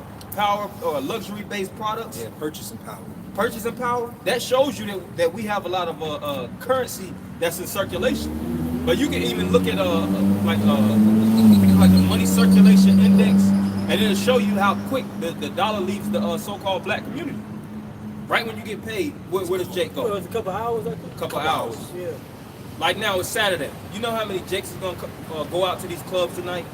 S1: luxury based products.
S2: Yeah, purchasing power.
S1: That shows you that we have a lot of currency that's in circulation. But you can even look at like the money circulation index, and it'll show you how quick the dollar leaves the so-called black community. Right when you get paid, where does Jake go?
S6: Well, it was a couple hours, I think.
S1: Couple hours.
S6: Yeah.
S1: Like now it's Saturday. You know how many Jakes is gonna go out to these clubs tonight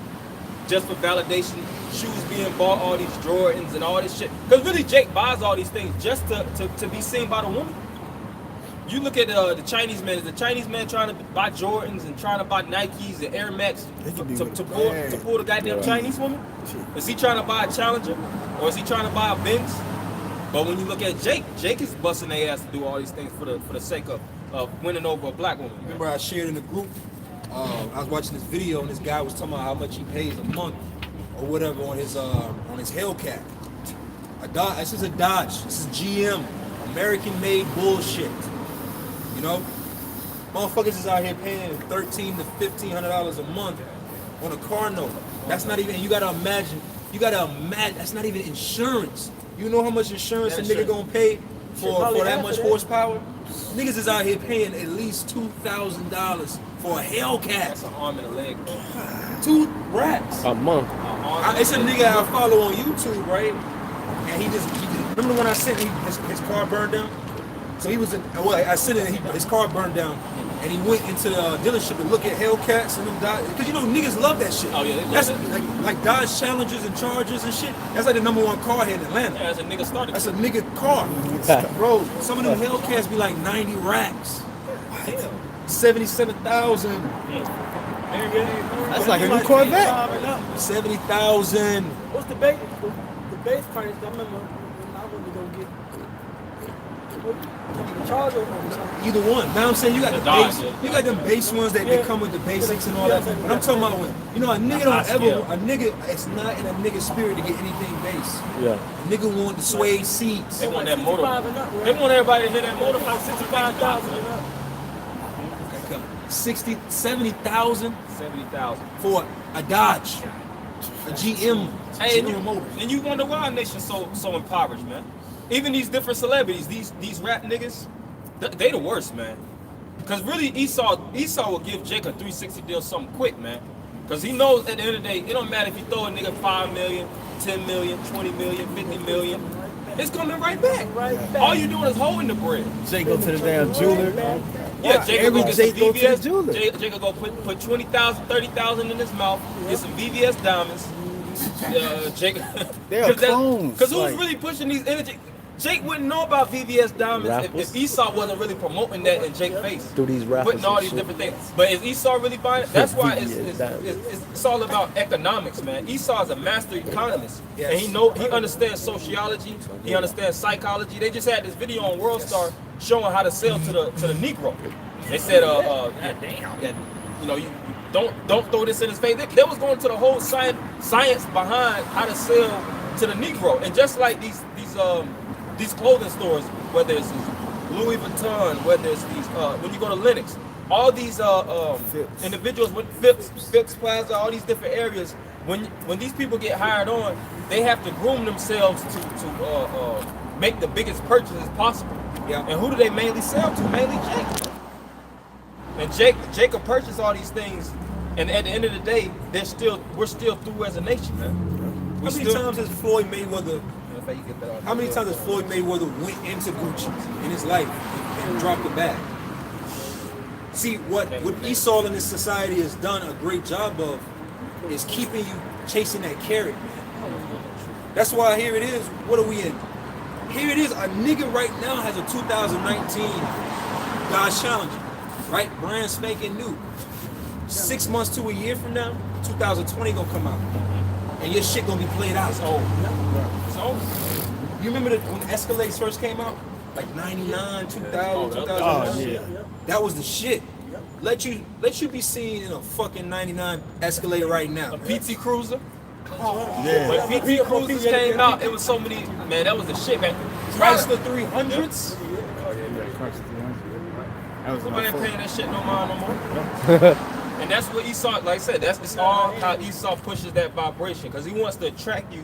S1: just for validation? Shoes being bought, all these Jordans and all this shit. Because really, Jake buys all these things just to be seen by the woman. You look at the Chinese man. Is the Chinese man trying to buy Jordans and trying to buy Nikes and Air Max to pull the goddamn Chinese woman? Is he trying to buy a Challenger, or is he trying to buy a Benz? But when you look at Jake is busting their ass to do all these things for the sake of winning over a black woman.
S2: Remember I shared in the group, I was watching this video and this guy was talking about how much he pays a month or whatever on his Hellcat. This is a Dodge. This is GM, American-made bullshit. You know, motherfuckers is out here paying $1,300 to $1,500 a month on a car note. That's not even. You gotta imagine. That's not even insurance. You know how much insurance a nigga gonna pay for that much horsepower? Niggas is out here paying at least $2,000 for a Hellcat.
S1: That's an arm and a leg.
S2: 2 racks
S5: A month.
S2: out It's a nigga I follow on YouTube, right? And he just remember when I sent his car burned down? So he was I sent it. His car burned down, and he went into the dealership to look at Hellcats and them Dodge, because you know niggas love that shit.
S7: Oh yeah, they love
S2: that's
S7: it.
S2: like Dodge Challengers and Chargers and shit. That's like the #1 car here in Atlanta.
S7: Yeah, that's a nigga started.
S2: That's a nigga car. Bro, some of them Hellcats be like 90 racks. 77,000.
S3: That's like a new Corvette.
S2: 70,000.
S6: What's the base? The base price? I remember when I went to go get the Charger or something.
S2: Either one. Now I'm saying you got the
S7: Dodge,
S2: base.
S7: yeah.
S2: You got them base ones that they come with the basics and all that. But I'm talking about when you know a nigga don't ever it's not in a nigga spirit to get anything base.
S5: Yeah.
S2: A nigga want the suede seats.
S7: They want that motor.
S6: 65 and up, right?
S7: They want everybody to hit that motor.
S6: Like 65,000 and up.
S2: 60, 70,000
S7: 70,000.
S2: for a Dodge, a GM.
S7: Hey,
S2: GM motor.
S7: and you wonder why our nation's so impoverished, man. Even these different celebrities, these rap niggas, they the worst, man. Cause really Esau will give Jake a 360 deal something quick, man. Cause he knows at the end of the day, it don't matter if you throw a nigga 5 million, 10 million, 20 million, 50 million. It's coming right back. All you doing is holding the bread.
S3: Jay go to the damn jeweler.
S7: Yeah, Jake will
S3: Every
S7: go get
S3: Jay
S7: some
S3: go to the
S7: VVS.
S3: jeweler.
S7: Jake will go put 20,000, 30,000 in his mouth, get some VVS diamonds. Jake,
S3: They are clones.
S7: Because who's
S3: like-
S7: really pushing these energy? Jake wouldn't know about VVS diamonds if Esau wasn't really promoting that in Jake's face.
S5: Through these rappers
S7: Putting all
S5: and
S7: these
S5: shit.
S7: different things. But is Esau really buying it? That's why
S5: VVS diamonds.
S7: it's all about economics, man. Esau is a master economist.
S2: Yes.
S7: And he understands sociology, he understands psychology. They just had this video on World Star showing how to sell to the Negro. They said, you know, you don't throw this in his face. They was going to the whole science behind how to sell to the Negro. And just like these clothing stores, whether it's Louis Vuitton, whether it's these when you go to Lenox, all these individuals with Phipps Plaza, all these different areas, when these people get hired on, they have to groom themselves to make the biggest purchases possible.
S2: Yeah.
S7: And who do they mainly sell to? Mainly Jake. And Jake will purchase all these things, and at the end of the day, we're still through as a nation, man.
S2: How many times has Floyd Mayweather? How many times has Floyd Mayweather went into Gucci in his life and dropped the bag? See, what Esau in this society has done a great job of is keeping you chasing that carrot. That's why here it is. What are we in? Here it is. A nigga right now has a 2019 Dodge Challenger, right? Brand spanking new. 6 months to a year from now, 2020 gonna come out, and your shit gonna be played out. It's old. It's old. You remember when Escalades first came out? Like 99, 2000, 2001?
S3: Oh, yeah.
S2: That was the shit. Let you be seen in a fucking 99 Escalade right now.
S7: A PT Cruiser.
S3: Yeah.
S7: When PT Cruisers came out, it was so many, man, that was the shit, man.
S2: Chrysler 300s.
S3: That was
S7: Somebody
S3: my
S7: ain't
S3: fault.
S7: paying that shit no mind no more. And that's what Esau, like I said, it's all how Esau pushes that vibration, because he wants to attract you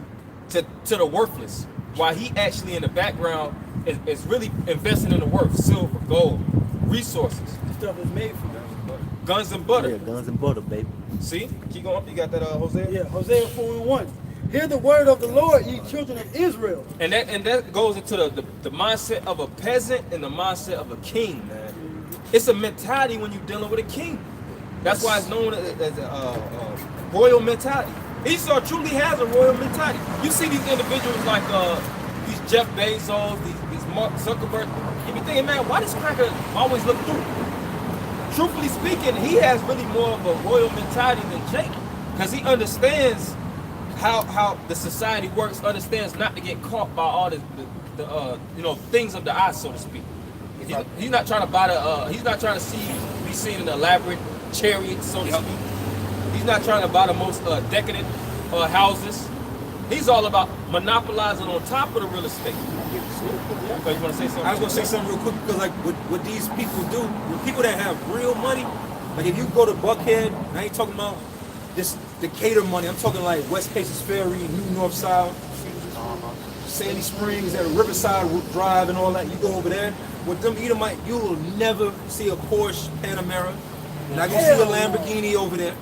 S7: to the worthless, while he actually in the background is really investing in the worth, silver, gold, resources,
S6: This stuff is made for them.
S7: guns and butter.
S5: Yeah, guns and butter, baby.
S7: See, keep going. You got that, Hosea?
S6: Yeah, Hosea 4:1. Hear the word of the Lord, ye children of Israel.
S7: And that goes into the mindset of a peasant and the mindset of a king, man. It's a mentality when you're dealing with a king. That's why it's known as a royal mentality. Esau truly has a royal mentality. You see these individuals like these Jeff Bezos, these Mark Zuckerberg. You be thinking, man, why does cracker always look through? Truthfully speaking, he has really more of a royal mentality than Jake, because he understands how the society works, understands not to get caught by all the things of the eye, so to speak. He's not trying to buy he's not trying to be seen in an elaborate chariot, so to speak. He's not trying to buy the most decadent houses. He's all about monopolizing on top of the real estate. Okay, you want to say something?
S2: I was gonna say something real quick, because like what these people do, the people that have real money, like if you go to Buckhead, I ain't talking about this Decatur money. I'm talking like West Paces Ferry, New North Side, Sandy Springs, at Riverside Drive, and all that. You go over there with them Edomite, you will never see a Porsche Panamera. You're not gonna see a Lamborghini over there.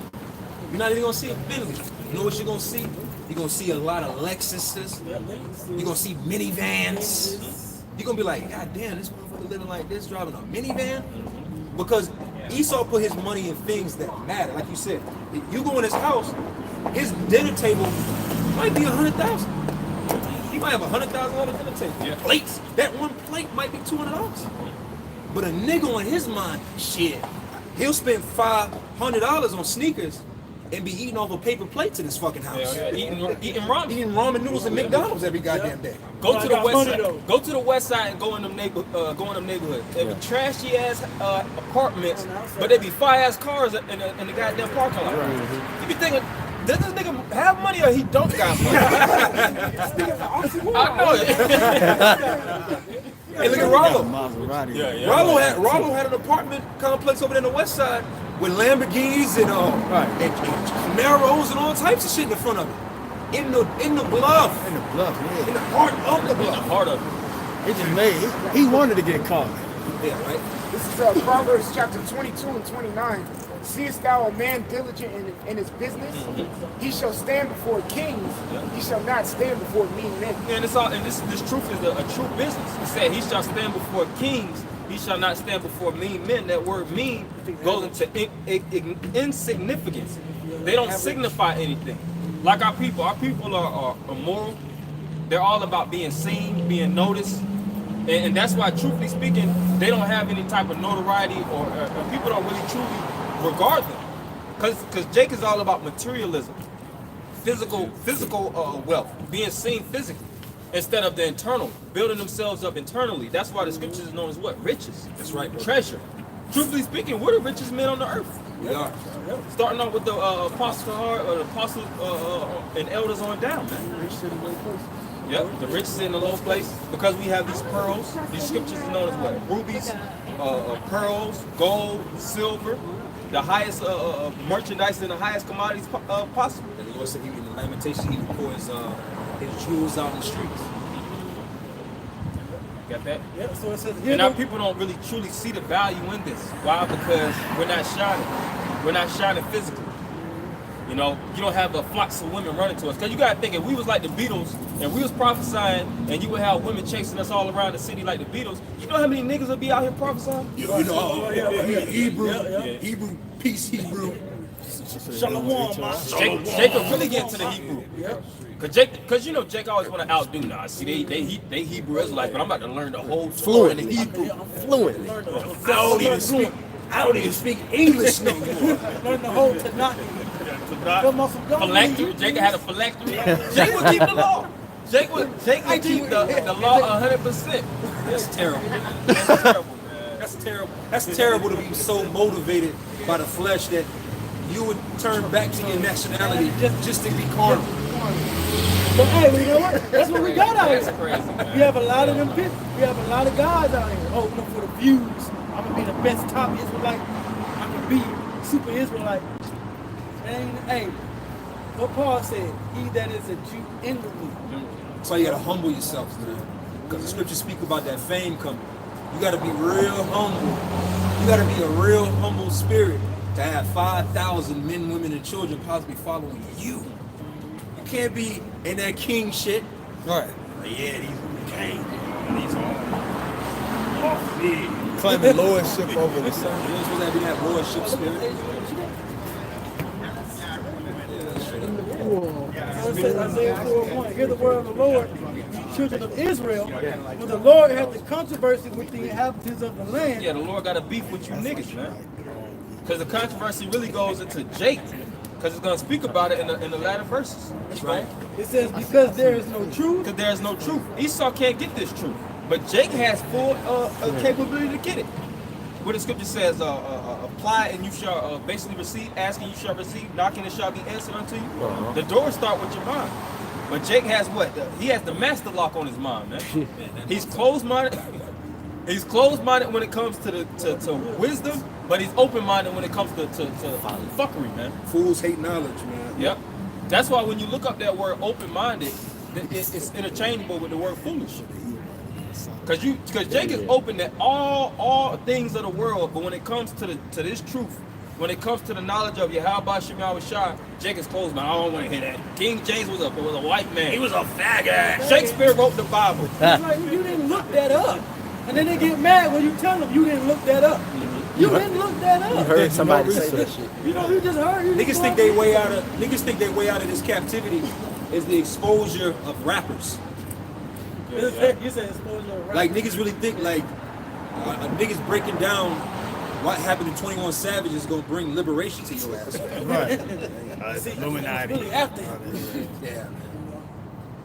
S2: You're not even gonna see a Bentley. You know what you're gonna see? You're gonna see a lot of Lexuses. You're gonna see minivans. You're gonna be like, God damn, this motherfucker living like this, driving a minivan? Because Esau put his money in things that matter. Like you said, if you go in his house, his dinner table might be 100,000. He might have $100,000 dinner table.
S7: Yeah.
S2: Plates. That one plate might be $200. But a nigga on his mind, shit, he'll spend $500 on sneakers and be eating off a paper plate in his fucking house.
S7: Yeah, eating ramen.
S2: Eating ramen noodles at McDonald's every goddamn day.
S1: Go to the
S6: got
S1: west
S6: money,
S1: side.
S6: though.
S1: Go to the west side and go in them neighborhoods. They be trashy ass apartments, but they be fire ass cars in the goddamn parking lot. You be thinking, does this nigga have money or he don't got money? I know it.
S2: Hey, look at Rollo.
S3: Maserati.
S2: Rollo had an apartment complex over there on the west side with Lamborghinis and Camaros and all types of shit in the front of it. In the bluff.
S3: In the bluff,
S2: In the
S3: yeah.
S2: heart of the bluff.
S1: Part of it.
S3: He just made. He wanted to get caught.
S2: Yeah, right.
S4: This is Proverbs chapter 22 and 29. Seest thou a man diligent in his business? He shall stand before kings. He shall not stand before mean men.
S1: And it's all, and this truth is a true business. It said, "He shall stand before kings. He shall not stand before mean men." That word "mean" goes into insignificance. They don't signify anything. Like our people are moral. They're all about being seen, being noticed, and that's why, truthfully speaking, they don't have any type of notoriety, or people don't really truly regard them. Because Jake is all about materialism, physical wealth, being seen physically, instead of the internal, building themselves up internally. That's why the scriptures is known as what? Riches.
S2: That's right, bro.
S1: Treasure. Truthfully speaking, we're the richest men on the earth.
S2: We are.
S1: Starting off with the apostles and elders on down, man. Yep, the richest in the low place, because we have these pearls. These scriptures are known as what? Rubies, pearls, gold, silver, the highest merchandise and the highest commodities possible.
S2: And the Lord said he in the lamentation he would pour his jewels out in the streets.
S1: Got that?
S6: Yeah, so it says,
S1: And our people don't really truly see the value in this. Why? Because we're not shining. We're not shining physically. You know, you don't have the flocks of women running to us. Because you got to think, if we was like the Beatles and we was prophesying and you would have women chasing us all around the city like the Beatles, you know how many niggas would be out here prophesying?
S2: You know, Hebrew, peace Hebrew.
S6: Shalom, man.
S1: Jacob really get into the Hebrew. Cause you know Jake always want to outdo. Nah, see they Hebrew Israelites, but I'm about to learn the whole Torah in the Hebrew.
S5: Fluently.
S2: I don't even speak English no more.
S6: Learn the whole Tanakh.
S1: Phylactery. Jacob had a phylactery. Jake would keep the law. Jake would keep the law 100%.
S2: That's terrible. That's terrible, man. That's terrible. That's terrible to be so motivated by the flesh that you would turn back to your nationality just to be carnal.
S6: But hey, you know what? That's what we got out
S1: That's
S6: here.
S1: crazy, man.
S6: We have a lot of them people. We have a lot of guys out here. Oh, look for the views. I'm gonna be the best top Israelite. I'm gonna be super Israelite. And hey, what Paul said, he that is a Jew inwardly.
S2: That's why you gotta humble yourself, man. Because the scriptures speak about that fame coming. You gotta be real humble. You gotta be a real humble spirit to have 5,000 men, women, and children possibly following you. You can't be in that king shit. Right. Yeah, these king. These are off me.
S3: Claiming lordship over the
S2: You're supposed to have that lordship spirit.
S6: So it says Isaiah 4:1, hear the word of the Lord, you children of Israel. When the Lord had the controversy with the inhabitants of the land.
S1: Yeah, the Lord got a beef with you niggas, man. Because the controversy really goes into Jake. Because it's going to speak about it in the latter verses.
S2: That's right.
S6: It says, because there is no truth.
S1: Because there's no truth. Esau can't get this truth. But Jake has full capability to get it. Where the scripture says, apply and you shall basically receive, ask and you shall receive, knocking and shall be answered unto you. The doors start with your mind. But Jake has what? He has the master lock on his mind, man. He's closed-minded. He's closed-minded when it comes to wisdom, but he's open-minded when it comes to fuckery, man.
S2: Fools hate knowledge, man.
S1: Yep. That's why when you look up that word open-minded, it's interchangeable with the word foolish. Because Jake is open to all things of the world, but when it comes to this truth, when it comes to the knowledge of Yahweh Shema was shot, Jake is closed, man. I don't want to hear that. King James was a white man. He was a faggot. Shakespeare wrote the Bible.
S6: It's like you didn't look that up. And then they get mad when you tell them you didn't look that up. You didn't look that up.
S5: You heard somebody say that shit.
S6: You know, you just heard.
S2: Niggas think they way out of this captivity is the exposure of rappers.
S6: You said exposure of rap.
S2: Like niggas really think like niggas breaking down what happened to 21 Savage is gonna bring liberation to your ass.
S3: Right.
S6: See,
S3: Illuminati.
S6: Really after.
S2: Yeah, man.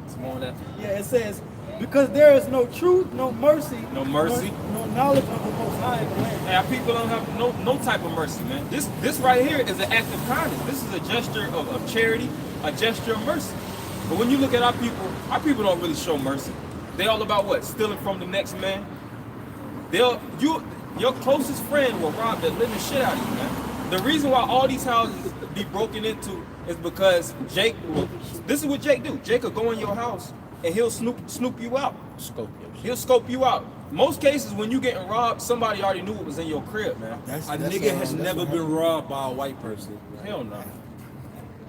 S1: It's more than that.
S6: Yeah, it says, because there is no truth, no mercy,
S1: No mercy.
S6: no knowledge of the Most High in the land.
S1: Hey, our people don't have no type of mercy, man. This right here is an act of kindness. This is a gesture of charity, a gesture of mercy. But when you look at our people don't really show mercy. They all about what? Stealing from the next man. Your closest friend will rob the living shit out of you, man. The reason why all these houses be broken into is because this is what Jake do. Jake will go in your house and he'll snoop you out. He'll scope you out. Most cases when you getting robbed, somebody already knew what was in your crib, man.
S2: A nigga has never been robbed by a white person.
S1: Hell no.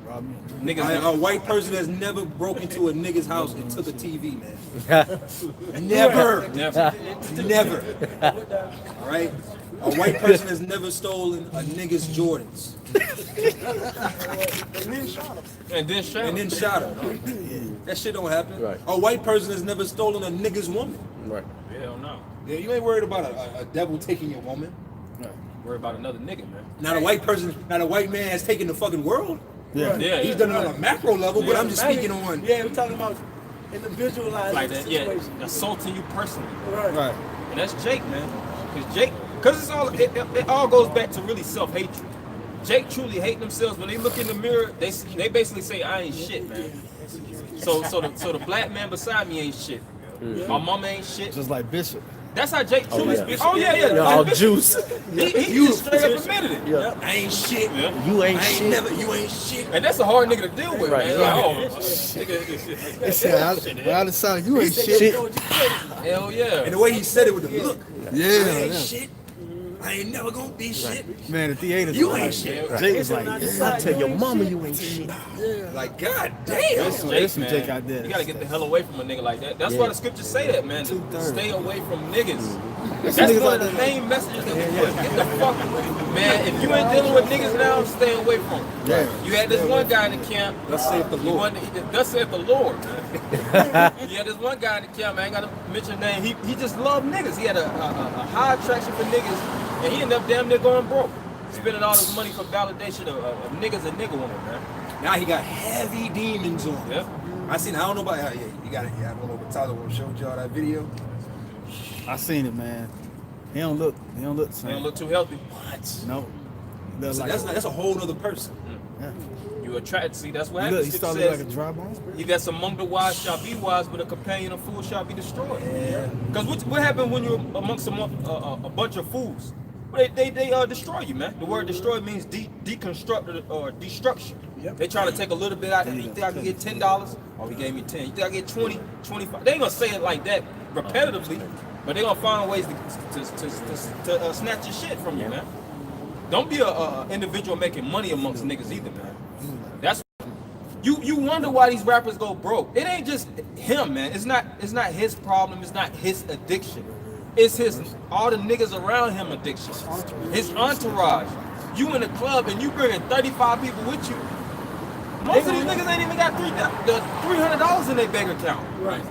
S2: A white person has never broke into a nigga's house and took a TV, man. Never. Never. All right? A white person has never stolen a nigga's Jordans.
S1: And then
S2: shot him. That shit don't happen.
S5: Right.
S2: A white person has never stolen a nigga's woman.
S5: Right.
S1: Hell no.
S2: Yeah, you ain't worried about a devil taking your woman.
S1: Worry about another nigga, man.
S2: Not a white man has taken the fucking world.
S3: Yeah.
S2: He's done it on a macro level, but I'm just speaking on.
S6: Yeah, we're talking about individualized
S1: Like that, yeah.
S6: situation.
S1: Assaulting you personally.
S3: Right.
S1: And that's Jake, man. Because it all goes back to really self-hatred. Jake truly hate themselves. When they look in the mirror, they basically say, I ain't shit, man. So the black man beside me ain't shit. My mama ain't shit.
S3: Just like Bishop.
S1: That's how Jake truly
S5: yeah.
S1: speaks. Oh yeah.
S5: All juice.
S1: He just straight up admitted it.
S5: Yeah.
S2: I ain't shit.
S1: Yeah.
S5: You ain't
S2: I ain't
S5: shit.
S2: never. You ain't shit.
S1: And that's a hard nigga to deal with,
S5: Right.
S1: man.
S5: Right.
S1: Like, oh, nigga.
S3: They said, out of sound, you ain't shit.
S1: Hell yeah.
S2: And the way he said it with the look.
S3: Yeah.
S2: I ain't
S3: Yeah.
S2: shit. I ain't never gonna be shit.
S3: Man, the theaters.
S2: You
S3: was
S2: ain't
S3: like,
S2: shit.
S3: Jake was like, yeah.
S5: I tell your mama you ain't shit.
S2: Like, god damn.
S3: There's some
S1: man.
S3: Jake out there.
S1: You gotta get the hell away from a nigga like that. That's why the scriptures say that, man. To stay away from niggas. That's one of the main messages that we put. Get the fuck, man. If you ain't dealing with niggas now, stay away from them.
S3: Yeah.
S1: You had this one guy in the camp.
S2: Thus saith the Lord.
S1: Thus saith the Lord, man. You had this one guy in the camp. I ain't gotta mention name. He just loved niggas. He had a high attraction for niggas, and he ended up damn near going broke, spending all his money for validation of niggas and nigga women, man.
S2: Now he got heavy demons on.
S1: Yeah.
S2: I don't know about how. Yeah, you got it. Yeah, I don't know if Tyler showed y'all that video.
S3: I seen it, man. He don't look the
S1: They
S3: same.
S1: don't look too healthy.
S2: What?
S3: No. They're
S2: So
S3: like,
S2: that's a whole other person.
S3: yeah.
S1: You attract. See, that's what
S3: He
S1: happens.
S3: he
S1: It
S3: started
S1: says,
S3: like a dry bone.
S1: he that's among the wise shall be wise, but a companion of fools shall be destroyed. Because what happened when you're amongst a bunch of fools? Well, they destroy you, man. The word destroy means deconstruct or destruction.
S6: Yep.
S1: They try to take a little bit out of it. You think I can get $10? Oh, he gave me 10. You think I get 20, 25? They ain't gonna say it like that repetitively, but they gonna find ways to snatch your shit from you, man. Don't be a individual making money amongst niggas either, man. That's you wonder why these rappers go broke. It ain't just him, man. It's not his problem. It's not his addiction. It's all the niggas around him addiction. His entourage. You in a club and you bringing 35 people with you. Most of these niggas ain't even got $300 in their bank account.
S6: Right.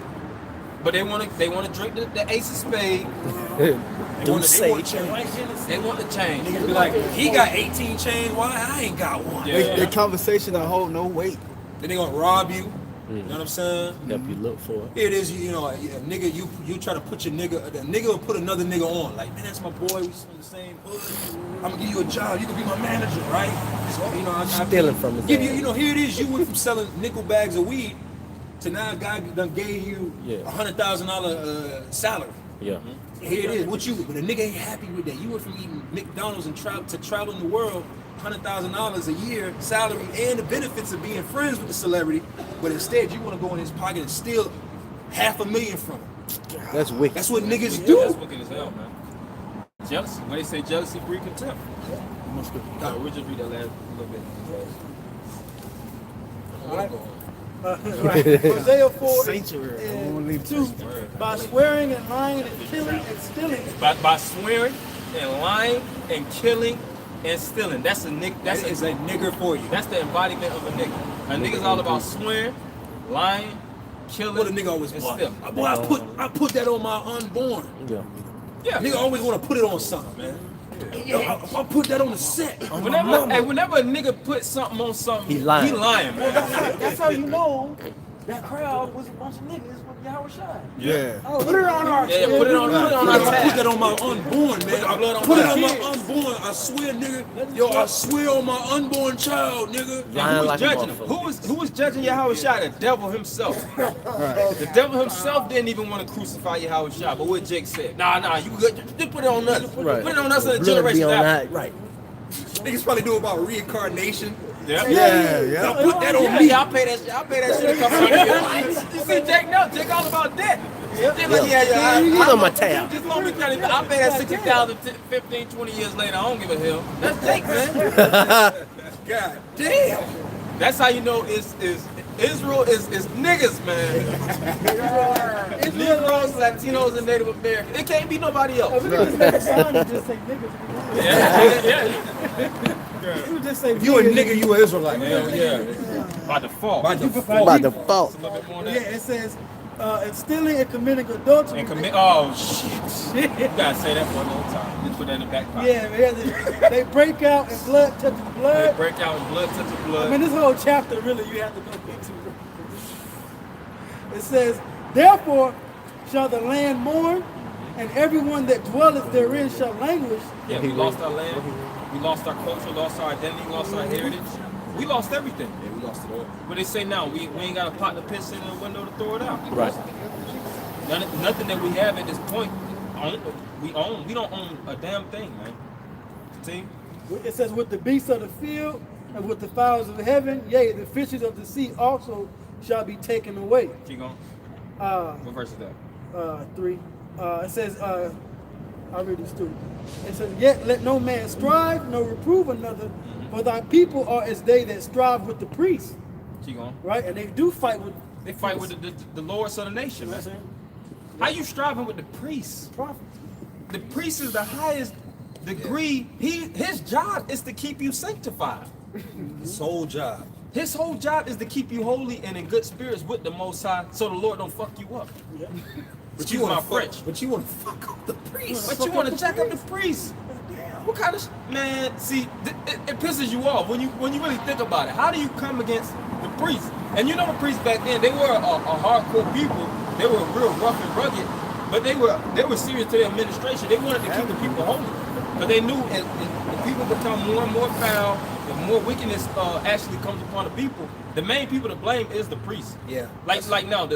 S1: But they want to drink the Ace of Spades. They want the change.
S2: Niggas be like, he got 18 chains. Why I ain't got one?
S1: Yeah.
S3: Their conversation don't hold no weight.
S2: Then they gonna rob you. You know what I'm saying?
S5: Help you look for it.
S2: Here it is, you know, a nigga, you try to put your nigga, the nigga will put another nigga on. Like, man, that's my boy, we from the same hood. I'm gonna give you a job, you can be my manager, right? So, you know, I
S5: Stealing from his
S2: give you,
S5: ass.
S2: you know, here it is, you went from selling nickel bags of weed to now a guy done gave you $100,000 salary.
S5: Yeah.
S2: Here it is, but a nigga ain't happy with that. You went from eating McDonald's and traveling the world, $100,000 a year salary and the benefits of being friends with the celebrity, but instead you want to go in his pocket and steal $500,000 from him.
S5: That's wicked.
S2: That's what niggas
S1: That's
S2: do.
S1: wicked as hell, man. Jealousy. When they say jealousy breed contempt.
S7: We'll just read that last little bit.
S6: Hosea 4
S3: Sanctuary. I won't
S6: and
S3: leave
S6: 2. By swearing and lying and killing and stealing.
S7: By swearing and lying and killing and stealing. That's a nigga.
S2: That is a nigger for you.
S7: That's the embodiment of a nigga. A nigga's all about swearing, lying, killing,
S2: What a nigga always
S7: and
S2: want.
S7: stealing.
S2: Boy, I put that on my unborn.
S5: Yeah.
S7: Yeah.
S2: Nigga always want to put it on something, man. I put that on the set.
S7: Whenever a nigga puts something on something,
S5: He lying.
S7: man.
S6: That's how you know that crowd was a bunch of niggas with Yahweh Shai.
S3: Yeah.
S4: Put it on our
S7: Yeah, put it on our
S2: I put
S7: tab.
S2: that on my unborn, man. I
S7: blood on
S2: put it
S7: my
S2: on my
S7: kids.
S2: unborn. I swear, nigga. Yo, I swear on my unborn child, nigga.
S7: And
S5: Lying
S7: who was
S5: like a
S7: judging him?
S5: motherfucker.
S7: Who was judging Yahweh Shai? The devil himself. The devil himself didn't even want to crucify Yahweh Shai. But what Jake said, nah, you good. Just put it on us.
S5: Right.
S7: Put it on us in the
S5: Blood
S7: generation
S5: be on
S7: after.
S5: that.
S2: Right. Niggas probably do about reincarnation.
S7: Yeah.
S3: Yeah.
S2: Now put that on me.
S7: Yeah, I pay that shit a couple hundred years. You see Jake now? Jake all about that. Jake like,
S5: He's on my tab.
S7: Just long as I pay that 60,000 15, 20 years later. I don't give a hell. That's Jake, man.
S2: God damn.
S7: That's how you know Israel is niggas, man. Negroes, Latinos, and Native Americans. It can't be nobody else.
S6: We could just make a sign and just say niggas.
S7: Yeah.
S6: We would just say
S2: If you a nigga, you an Israelite.
S7: Hell yeah. By default.
S2: By default.
S5: By default.
S7: A little bit more than
S6: Yeah,
S7: that.
S6: it says, and stealing and committing adultery.
S7: And commit. Oh shit. You gotta say that for a long time. Just put that in the back pocket.
S6: Yeah, man, they break out and blood touches
S7: They
S6: blood.
S7: break out with blood, touch of
S6: I
S7: blood.
S6: mean, this whole chapter really you have to go into. It says, therefore shall the land mourn, and everyone that dwelleth therein shall languish.
S7: Yeah, we lost our land. We lost our culture, lost our identity, lost our heritage. We lost everything.
S2: Yeah, we lost it all.
S7: What they say now, we ain't got a pot to piss in the window to throw it out.
S5: Right.
S7: Nothing that we have at this point, we own. We don't own a damn thing, man. See?
S6: It says, with the beasts of the field and with the fowls of heaven, yea, the fishes of the sea also shall be taken away.
S7: Keep going.
S6: Uh,
S7: What verse is that?
S6: 3. It says, I'll read this too. It says, yet let no man strive, nor reprove another, for thy people are as they that strive with the priests.
S7: Keep going.
S6: Right? And they do fight with
S7: They fight with the lords of the nation, man. How you striving with the priests?
S6: prophets.
S7: The priest is the highest degree. His job is to keep you sanctified.
S2: Sole job.
S7: His whole job is to keep you holy and in good spirits with the Most High, so the Lord don't fuck you up.
S2: But
S7: Excuse my French.
S2: But you want to fuck up the priest.
S7: But you want to jack up the priest. What kind of man? See, it pisses you off when you really think about it. How do you come against the priests? And you know the priests back then, they were a hardcore people. They were real rough and rugged, but they were serious to their administration. They wanted to keep the people holy, but they knew as people become more and more foul, the more wickedness actually comes upon the people. The main people to blame is the priests.
S2: Yeah.
S7: Like now,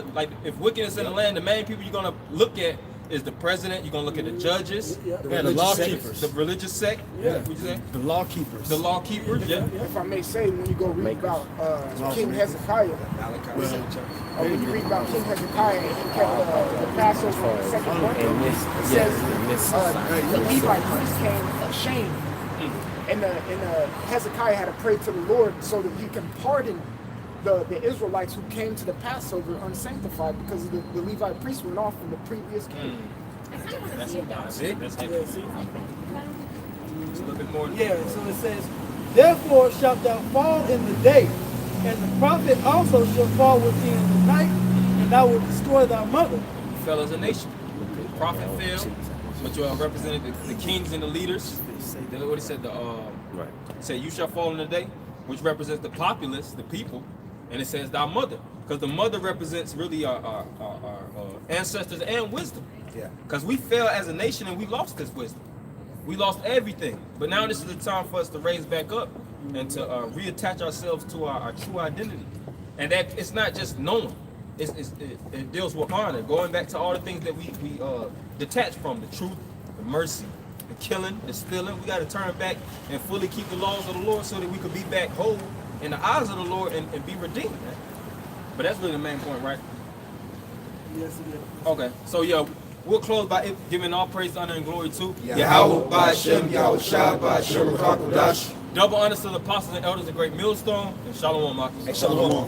S7: if wickedness in the land, the main people you're gonna look at is the president. You're gonna look at the judges,
S3: The law keepers.
S7: the religious sect.
S3: Yeah.
S7: What you say?
S3: The law keepers.
S7: The law keepers. Yeah.
S4: If I may say, when you go read about King Hezekiah, when you read about King Hezekiah and he kept the Passover on the second month, it says the Levite priest came ashamed, and Hezekiah had to pray to the Lord so that he can pardon the Israelites who came to the Passover unsanctified because the Levite priests went off from the previous king.
S7: That's it. That's it. It's a little bit more.
S6: Yeah, so it says, therefore shalt thou fall in the day, and the prophet also shall fall with thee in the night, and thou wilt destroy thy mother.
S7: You fell as a nation. The prophet fell, but you represented the kings and the leaders. What he said,
S5: Right.
S7: said, you shall fall in the day, which represents the populace, the people, and it says thy mother, because the mother represents really our ancestors and wisdom.
S2: Yeah.
S7: Because we fell as a nation and we lost this wisdom. We lost everything. But now this is the time for us to raise back up and to reattach ourselves to our true identity. And that it's not just knowing. It deals with honor, going back to all the things that we detach from, the truth, the mercy, the killing, the stealing. We got to turn back and fully keep the laws of the Lord so that we could be back whole in the eyes of the Lord and be redeemed. Man. But that's really the main point, right?
S6: Yes, it is.
S7: Okay, so yeah,
S1: We'll close by giving all praise, honor, and glory to
S2: Yahweh Ba'Shem, Yahweh Shah Ba'Shem, Rakakodash.
S1: double honors to the apostles and elders of Great Millstone, and Shalom, Marcus.
S2: Shalom.